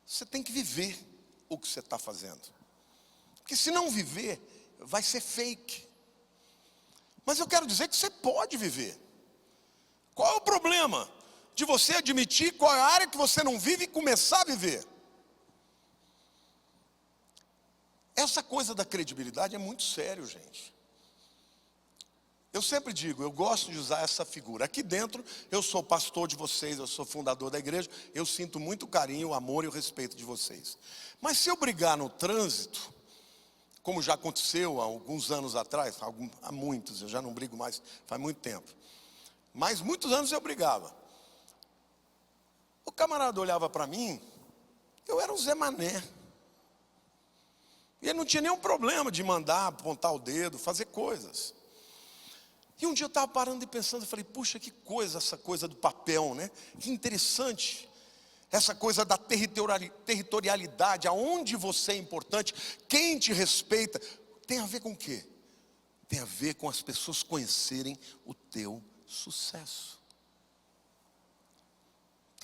Speaker 1: você tem que viver o que você está fazendo. Porque se não viver, vai ser fake. Mas eu quero dizer que você pode viver. Qual é o problema de você admitir qual é a área que você não vive e começar a viver? Essa coisa da credibilidade é muito sério, gente. Eu sempre digo, eu gosto de usar essa figura. Aqui dentro, eu sou pastor de vocês, eu sou fundador da igreja, eu sinto muito carinho, o amor e o respeito de vocês. Mas se eu brigar no trânsito, como já aconteceu há alguns anos atrás, há muitos, eu já não brigo mais, faz muito tempo. Mas muitos anos eu brigava. O camarada olhava para mim, eu era um Zé Mané. E ele não tinha nenhum problema de mandar, apontar o dedo, fazer coisas. E um dia eu estava parando e pensando, eu falei, puxa, que coisa essa coisa do papel, né? Que interessante. Essa coisa da territorialidade, aonde você é importante, quem te respeita, tem a ver com o quê? Tem a ver com as pessoas conhecerem o teu sucesso.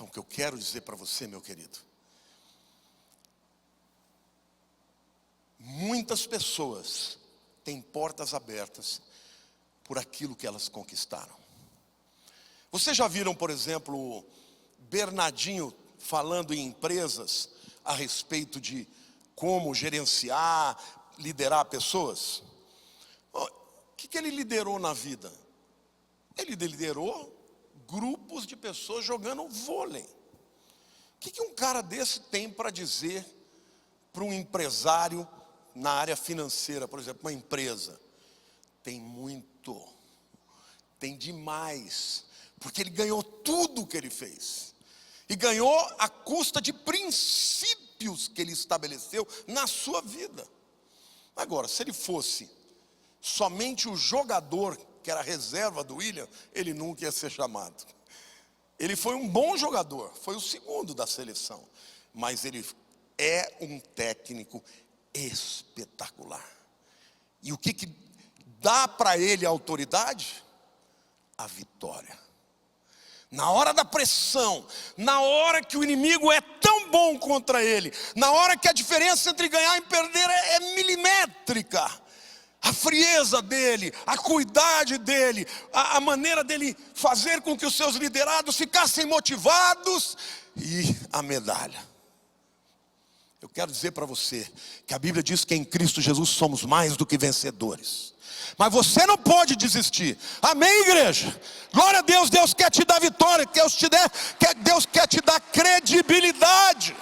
Speaker 1: Então o que eu quero dizer para você, meu querido, muitas pessoas têm portas abertas por aquilo que elas conquistaram. Vocês já viram, por exemplo, Bernardinho falando em empresas a respeito de como gerenciar, liderar pessoas? O que ele liderou na vida? Ele liderou grupos de pessoas jogando vôlei. O que um cara desse tem para dizer para um empresário na área financeira, por exemplo, uma empresa? Tem muito, tem demais, porque ele ganhou tudo o que ele fez. E ganhou à custa de princípios que ele estabeleceu na sua vida. Agora, se ele fosse somente o jogador que era a reserva do William, ele nunca ia ser chamado. Ele foi um bom jogador, foi o segundo da seleção, mas ele é um técnico espetacular. E o que dá para ele a autoridade? A vitória. Na hora da pressão, na hora que o inimigo é tão bom contra ele, na hora que a diferença entre ganhar e perder é milimétrica, a frieza dele, a cuidade dele, a maneira dele fazer com que os seus liderados ficassem motivados, e a medalha. Eu quero dizer para você que a Bíblia diz que em Cristo Jesus somos mais do que vencedores. Mas você não pode desistir. Amém, igreja? Glória a Deus. Deus quer te dar vitória. Deus quer te dar credibilidade.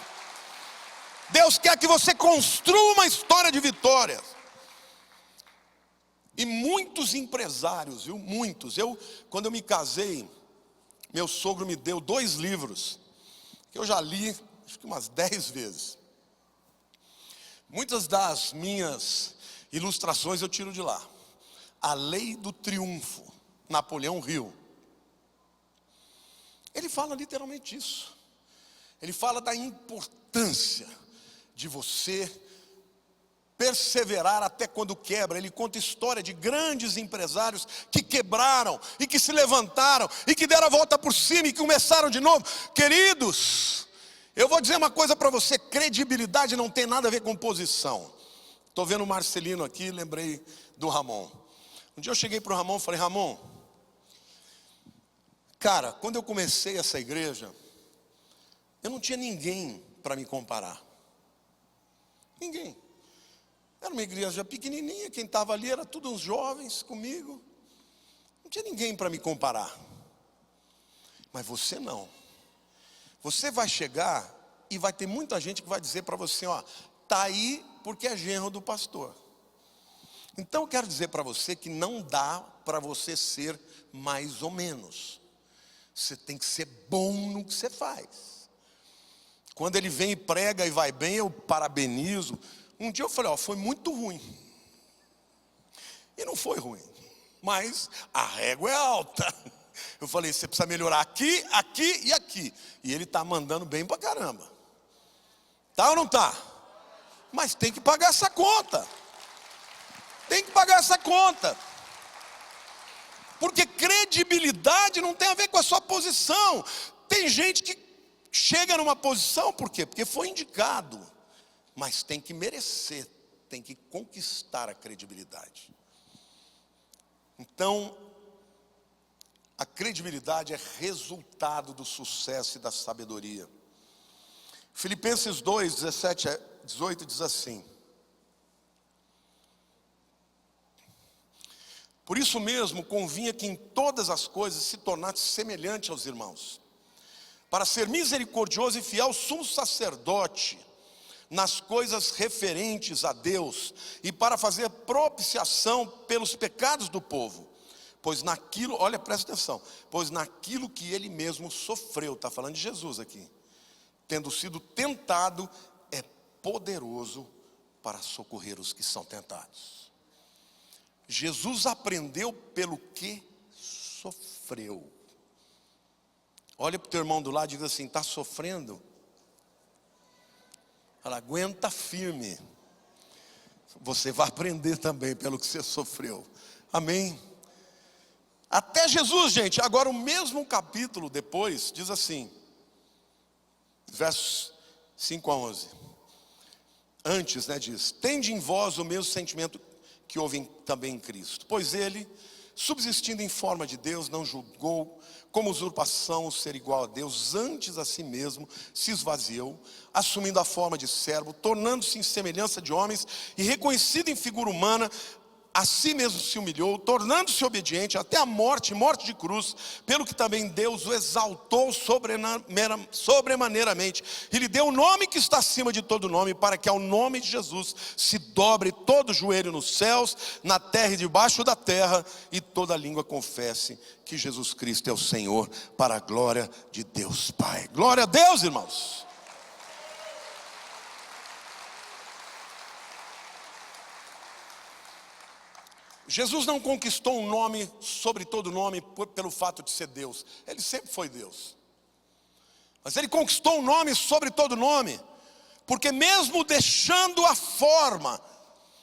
Speaker 1: Deus quer que você construa uma história de vitórias. E muitos empresários, viu? Muitos. Quando eu me casei, meu sogro me deu 2 livros que eu já li, acho que umas 10 vezes. Muitas das minhas ilustrações eu tiro de lá. A Lei do Triunfo, Napoleão Hill. Ele fala literalmente isso. Ele fala da importância de você perseverar até quando quebra. Ele conta história de grandes empresários que quebraram e que se levantaram e que deram a volta por cima e que começaram de novo. Queridos, eu vou dizer uma coisa para você: credibilidade não tem nada a ver com posição. Estou vendo o Marcelino aqui, lembrei do Ramon. Um dia eu cheguei para o Ramon e falei: Ramon, cara, quando eu comecei essa igreja, eu não tinha ninguém para me comparar. Ninguém. Era uma igreja pequenininha, quem estava ali era tudo uns jovens comigo. Não tinha ninguém para me comparar. Mas você não. Você vai chegar e vai ter muita gente que vai dizer para você: ó, está aí porque é genro do pastor. Então eu quero dizer para você que não dá para você ser mais ou menos. Você tem que ser bom no que você faz. Quando ele vem e prega e vai bem, eu parabenizo. Um dia eu falei: ó, foi muito ruim. E não foi ruim, mas a régua é alta. Eu falei: você precisa melhorar aqui, aqui e aqui. E ele está mandando bem pra caramba. Tá ou não tá? Mas tem que pagar essa conta. Tem que pagar essa conta. Porque credibilidade não tem a ver com a sua posição. Tem gente que chega numa posição, por quê? Porque foi indicado. Mas tem que merecer, tem que conquistar a credibilidade. Então, a credibilidade é resultado do sucesso e da sabedoria. Filipenses 2, 17 a 18 diz assim: por isso mesmo convinha que em todas as coisas se tornasse semelhante aos irmãos, para ser misericordioso e fiel sumo sacerdote nas coisas referentes a Deus, e para fazer propiciação pelos pecados do povo. Pois naquilo, olha, presta atenção, pois naquilo que ele mesmo sofreu, está falando de Jesus aqui, tendo sido tentado, é poderoso para socorrer os que são tentados. Jesus aprendeu pelo que sofreu. Olha para o teu irmão do lado e diz assim: está sofrendo? Fala: aguenta firme. Você vai aprender também pelo que você sofreu. Amém? Até Jesus, gente. Agora o mesmo capítulo depois diz assim: versos 5 a 11. Antes, diz: tende em vós o mesmo sentimento que houve também em Cristo. Pois ele, subsistindo em forma de Deus, não julgou como usurpação o ser igual a Deus, antes a si mesmo se esvaziou, assumindo a forma de servo, tornando-se em semelhança de homens, e reconhecido em figura humana, a si mesmo se humilhou, tornando-se obediente até a morte, morte de cruz, pelo que também Deus o exaltou sobremaneiramente, e lhe deu o nome que está acima de todo nome, para que ao nome de Jesus se dobre todo o joelho nos céus, na terra e debaixo da terra, e toda língua confesse que Jesus Cristo é o Senhor, para a glória de Deus Pai. Glória a Deus, irmãos. Jesus não conquistou um nome sobre todo nome pelo fato de ser Deus. Ele sempre foi Deus. Mas ele conquistou um nome sobre todo nome, porque mesmo deixando a forma,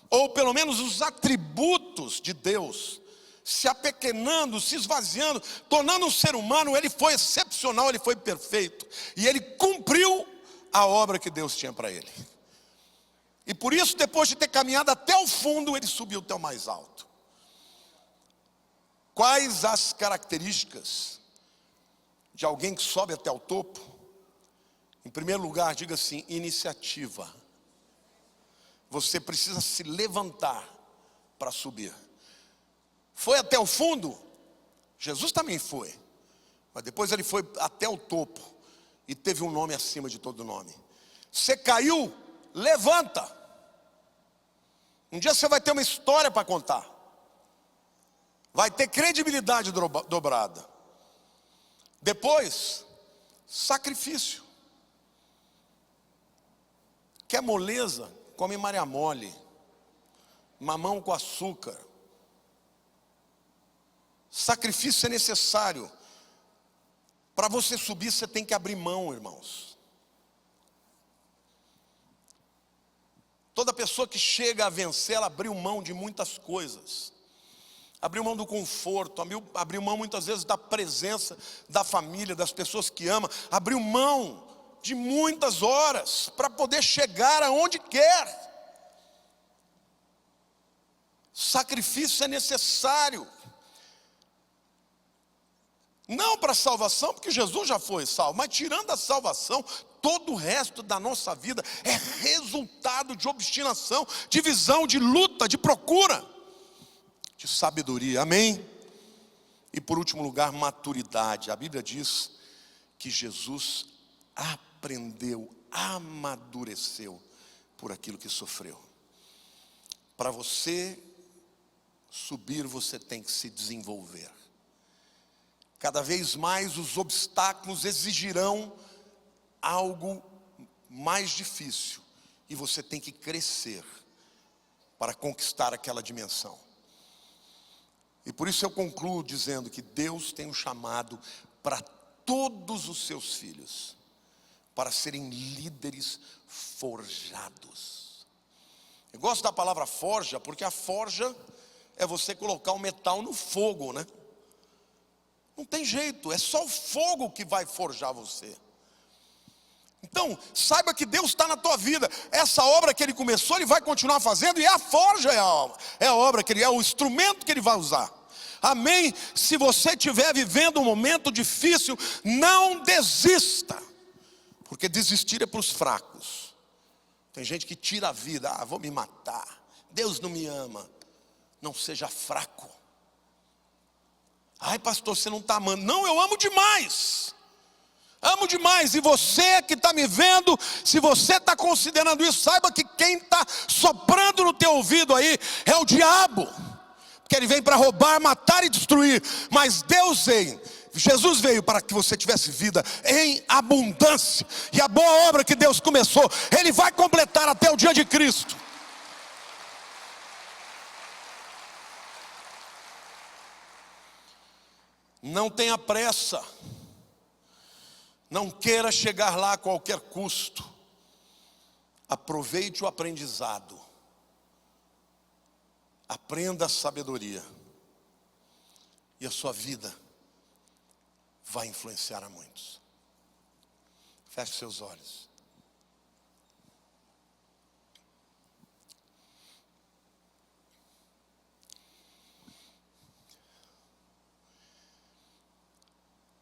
Speaker 1: ou pelo menos os atributos de Deus, se apequenando, se esvaziando, tornando um ser humano, ele foi excepcional, ele foi perfeito. E ele cumpriu a obra que Deus tinha para ele. E por isso, depois de ter caminhado até o fundo, ele subiu até o mais alto. Quais as características de alguém que sobe até o topo? Em primeiro lugar, diga assim: iniciativa. Você precisa se levantar para subir. Foi até o fundo? Jesus também foi. Mas depois ele foi até o topo e teve um nome acima de todo nome. Você caiu? Levanta. Um dia você vai ter uma história para contar. Vai ter credibilidade dobrada. Depois, sacrifício. Quer moleza? Come Maria mole. Mamão com açúcar. Sacrifício é necessário. Para você subir, você tem que abrir mão, irmãos. Toda pessoa que chega a vencer, ela abriu mão de muitas coisas. Abriu mão do conforto, abriu mão muitas vezes da presença da família, das pessoas que ama. Abriu mão de muitas horas para poder chegar aonde quer. Sacrifício é necessário. Não para a salvação, porque Jesus já foi salvo, mas tirando a salvação, todo o resto da nossa vida é resultado de obstinação, de visão, de luta, de procura, de sabedoria, amém? E por último lugar, maturidade. A Bíblia diz que Jesus aprendeu, amadureceu por aquilo que sofreu. Para você subir, você tem que se desenvolver. Cada vez mais os obstáculos exigirão algo mais difícil, e você tem que crescer para conquistar aquela dimensão. E por isso eu concluo dizendo que Deus tem um chamado para todos os seus filhos, para serem líderes forjados. Eu gosto da palavra forja, porque a forja é você colocar o metal no fogo, né? Não tem jeito, é só o fogo que vai forjar você. Então, saiba que Deus está na tua vida. Essa obra que Ele começou, Ele vai continuar fazendo. E a forja é a obra que Ele é, o instrumento que Ele vai usar. Amém? Se você estiver vivendo um momento difícil, não desista. Porque desistir é para os fracos. Tem gente que tira a vida. Vou me matar. Deus não me ama. Não seja fraco. Ai, pastor, você não está amando. Não, eu amo demais. Amo demais. E você que está me vendo, se você está considerando isso, saiba que quem está soprando no teu ouvido aí é o diabo. Porque ele vem para roubar, matar e destruir. Mas Deus veio. Jesus veio para que você tivesse vida em abundância. E a boa obra que Deus começou, Ele vai completar até o dia de Cristo. Não tenha pressa. Não queira chegar lá a qualquer custo. Aproveite o aprendizado. Aprenda a sabedoria. E a sua vida vai influenciar a muitos. Feche seus olhos.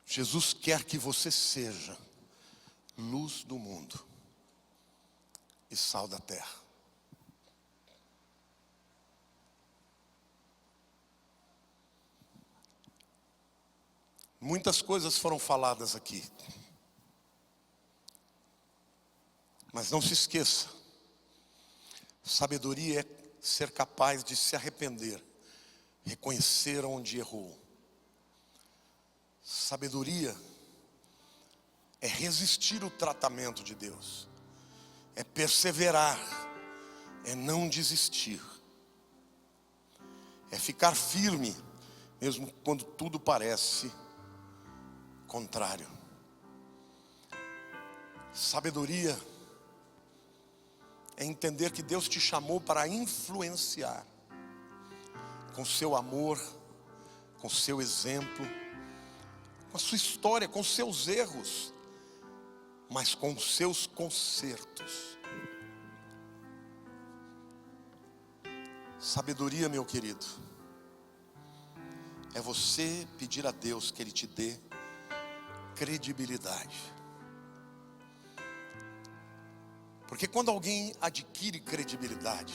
Speaker 1: Jesus quer que você seja luz do mundo e sal da terra. Muitas coisas foram faladas aqui. Mas não se esqueça, sabedoria é ser capaz de se arrepender, reconhecer onde errou. Sabedoria é resistir o tratamento de Deus, é perseverar, é não desistir, é ficar firme, mesmo quando tudo parece contrário. Sabedoria é entender que Deus te chamou para influenciar, com seu amor, com seu exemplo, com a sua história, com seus erros, mas com seus consertos. Sabedoria, meu querido, é você pedir a Deus que Ele te dê credibilidade. Porque quando alguém adquire credibilidade,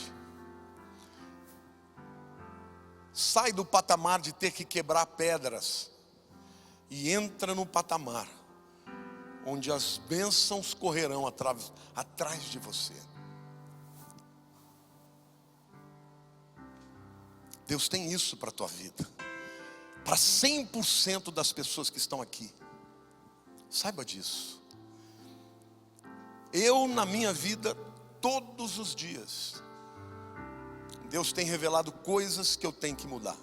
Speaker 1: sai do patamar de ter que quebrar pedras e entra no patamar onde as bênçãos correrão atrás de você. Deus tem isso para a tua vida, para 100% das pessoas que estão aqui. Saiba disso. Eu, na minha vida, todos os dias, Deus tem revelado coisas que eu tenho que mudar.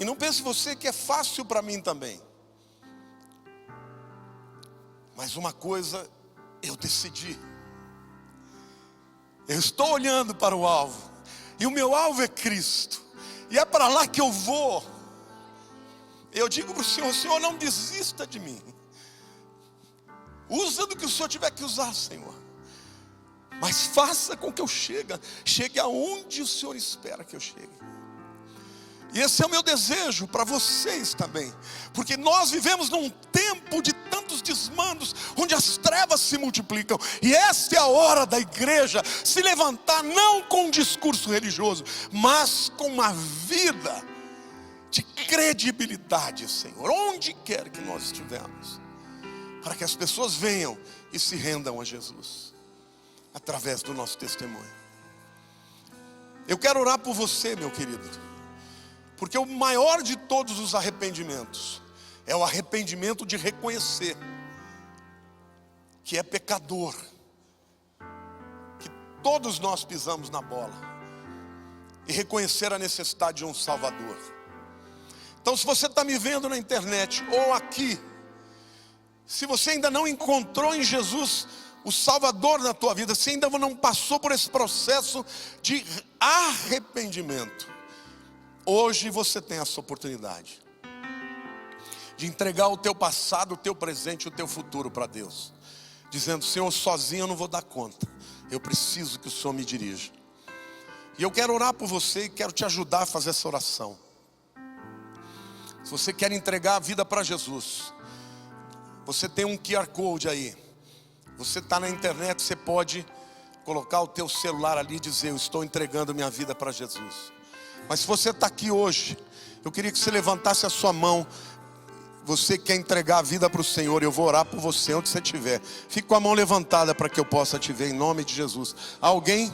Speaker 1: E não pense você que é fácil para mim também. Mas uma coisa eu decidi. Eu estou olhando para o alvo. E o meu alvo é Cristo. E é para lá que eu vou. Eu digo para o Senhor: Senhor, não desista de mim. Usa do que o Senhor tiver que usar, Senhor. Mas faça com que eu chegue aonde o Senhor espera que eu chegue. E esse é o meu desejo para vocês também. Porque nós vivemos num tempo de tantos desmandos, onde as trevas se multiplicam. E esta é a hora da igreja se levantar, não com um discurso religioso, mas com uma vida de credibilidade, Senhor, onde quer que nós estivermos, para que as pessoas venham e se rendam a Jesus, através do nosso testemunho. Eu quero orar por você, meu querido, porque o maior de todos os arrependimentos é o arrependimento de reconhecer que é pecador, que todos nós pisamos na bola, e reconhecer a necessidade de um Salvador. Então, se você está me vendo na internet ou aqui, se você ainda não encontrou em Jesus o Salvador na tua vida, se ainda não passou por esse processo de arrependimento, hoje você tem essa oportunidade de entregar o teu passado, o teu presente e o teu futuro para Deus, dizendo: Senhor, sozinho eu não vou dar conta, eu preciso que o Senhor me dirija. E eu quero orar por você e quero te ajudar a fazer essa oração. Se você quer entregar a vida para Jesus, você tem um QR Code aí. Você está na internet, você pode colocar o teu celular ali e dizer: eu estou entregando minha vida para Jesus. Mas se você está aqui hoje, eu queria que você levantasse a sua mão. Você quer entregar a vida para o Senhor, eu vou orar por você onde você estiver. Fique com a mão levantada para que eu possa te ver, em nome de Jesus. Alguém?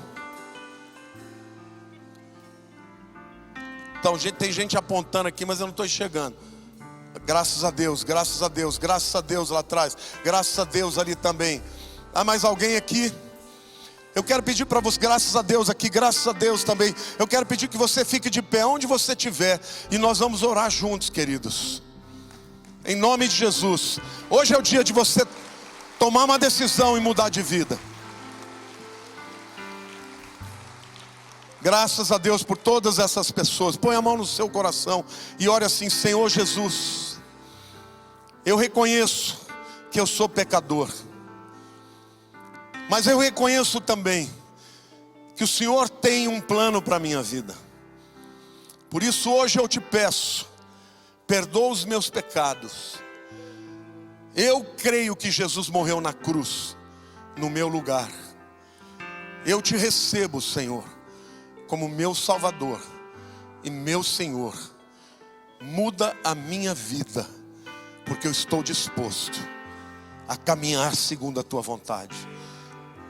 Speaker 1: Então, tem gente apontando aqui, mas eu não estou enxergando. Graças a Deus, graças a Deus, graças a Deus lá atrás, graças a Deus ali também. Há mais alguém aqui? Eu quero pedir para você, graças a Deus aqui, graças a Deus também. Eu quero pedir que você fique de pé onde você estiver, e nós vamos orar juntos, queridos, em nome de Jesus. Hoje é o dia de você tomar uma decisão e mudar de vida. Graças a Deus por todas essas pessoas. Põe a mão no seu coração e ore assim: Senhor Jesus, Eu reconheço que eu sou pecador, mas eu reconheço também que o Senhor tem um plano para a minha vida. Por isso hoje eu te peço, perdoa os meus pecados. Eu creio que Jesus morreu na cruz, no meu lugar. Eu te recebo, Senhor, como meu Salvador e meu Senhor. Muda a minha vida, porque eu estou disposto a caminhar segundo a tua vontade,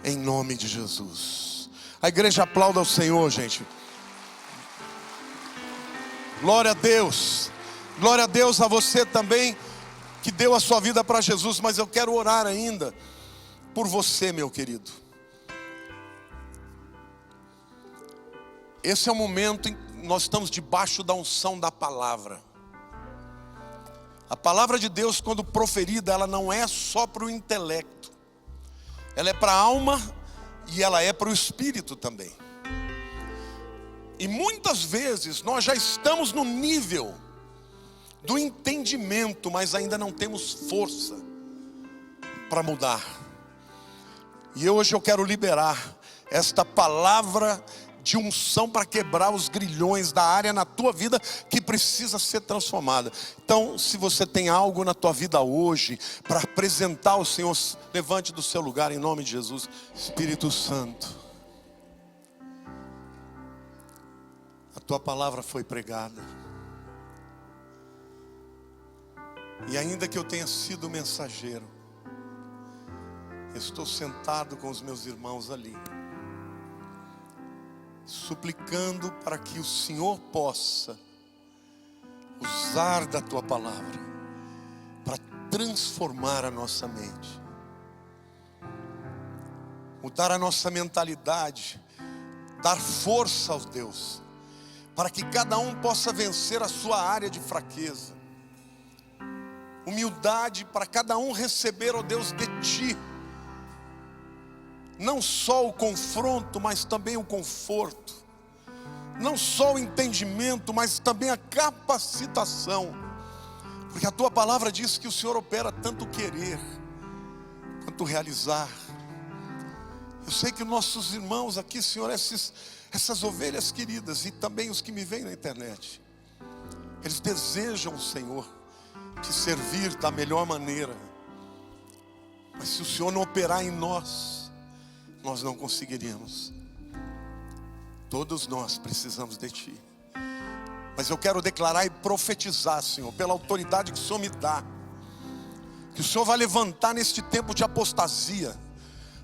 Speaker 1: em nome de Jesus. A igreja aplauda ao Senhor, gente. Glória a Deus. Glória a Deus a você também que deu a sua vida para Jesus. Mas eu quero orar ainda por você, meu querido. Esse é o momento em que nós estamos debaixo da unção da palavra. A palavra de Deus, quando proferida, ela não é só para o intelecto. Ela é para a alma e ela é para o espírito também. E muitas vezes nós já estamos no nível do entendimento, mas ainda não temos força para mudar. E hoje eu quero liberar esta palavra de unção para quebrar os grilhões da área na tua vida que precisa ser transformada. Então, se você tem algo na tua vida hoje para apresentar ao Senhor, levante do seu lugar em nome de Jesus. Espírito Santo, a tua palavra foi pregada, e ainda que eu tenha sido mensageiro, estou sentado com os meus irmãos ali, suplicando para que o Senhor possa usar da tua palavra para transformar a nossa mente, mudar a nossa mentalidade, dar força aos Deus, para que cada um possa vencer a sua área de fraqueza, humildade para cada um receber, ó Deus, de Ti, não só o confronto, mas também o conforto, não só o entendimento, mas também a capacitação, porque a tua palavra diz que o Senhor opera tanto o querer quanto o realizar. Eu sei que nossos irmãos aqui, Senhor, essas ovelhas queridas, e também os que me veem na internet, eles desejam, Senhor, te servir da melhor maneira, mas se o Senhor não operar em nós não conseguiríamos. Todos nós precisamos de Ti. Mas eu quero declarar e profetizar, Senhor, pela autoridade que o Senhor me dá, que o Senhor vai levantar neste tempo de apostasia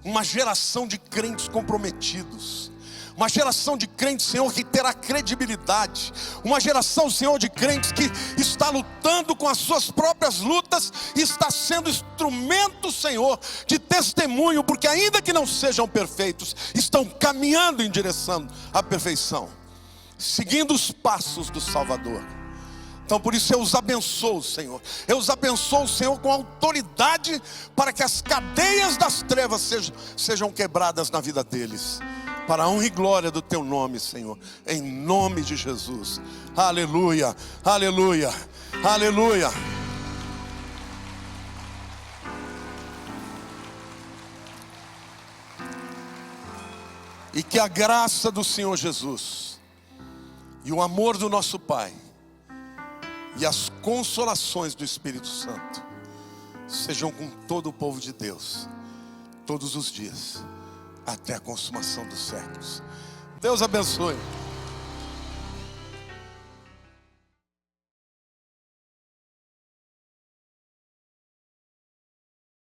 Speaker 1: uma geração de crentes comprometidos, uma geração de crentes, Senhor, que terá credibilidade, uma geração, Senhor, de crentes que está lutando com as suas próprias lutas e está sendo instrumento, Senhor, de testemunho, porque ainda que não sejam perfeitos, estão caminhando em direção à perfeição, seguindo os passos do Salvador. Então por isso eu os abençoo, Senhor. Eu os abençoo, Senhor, com autoridade para que as cadeias das trevas sejam quebradas na vida deles, para a honra e glória do Teu nome, Senhor, em nome de Jesus. Aleluia, aleluia, aleluia. E que a graça do Senhor Jesus e o amor do nosso Pai e as consolações do Espírito Santo sejam com todo o povo de Deus, todos os dias, até a consumação dos séculos. Deus abençoe.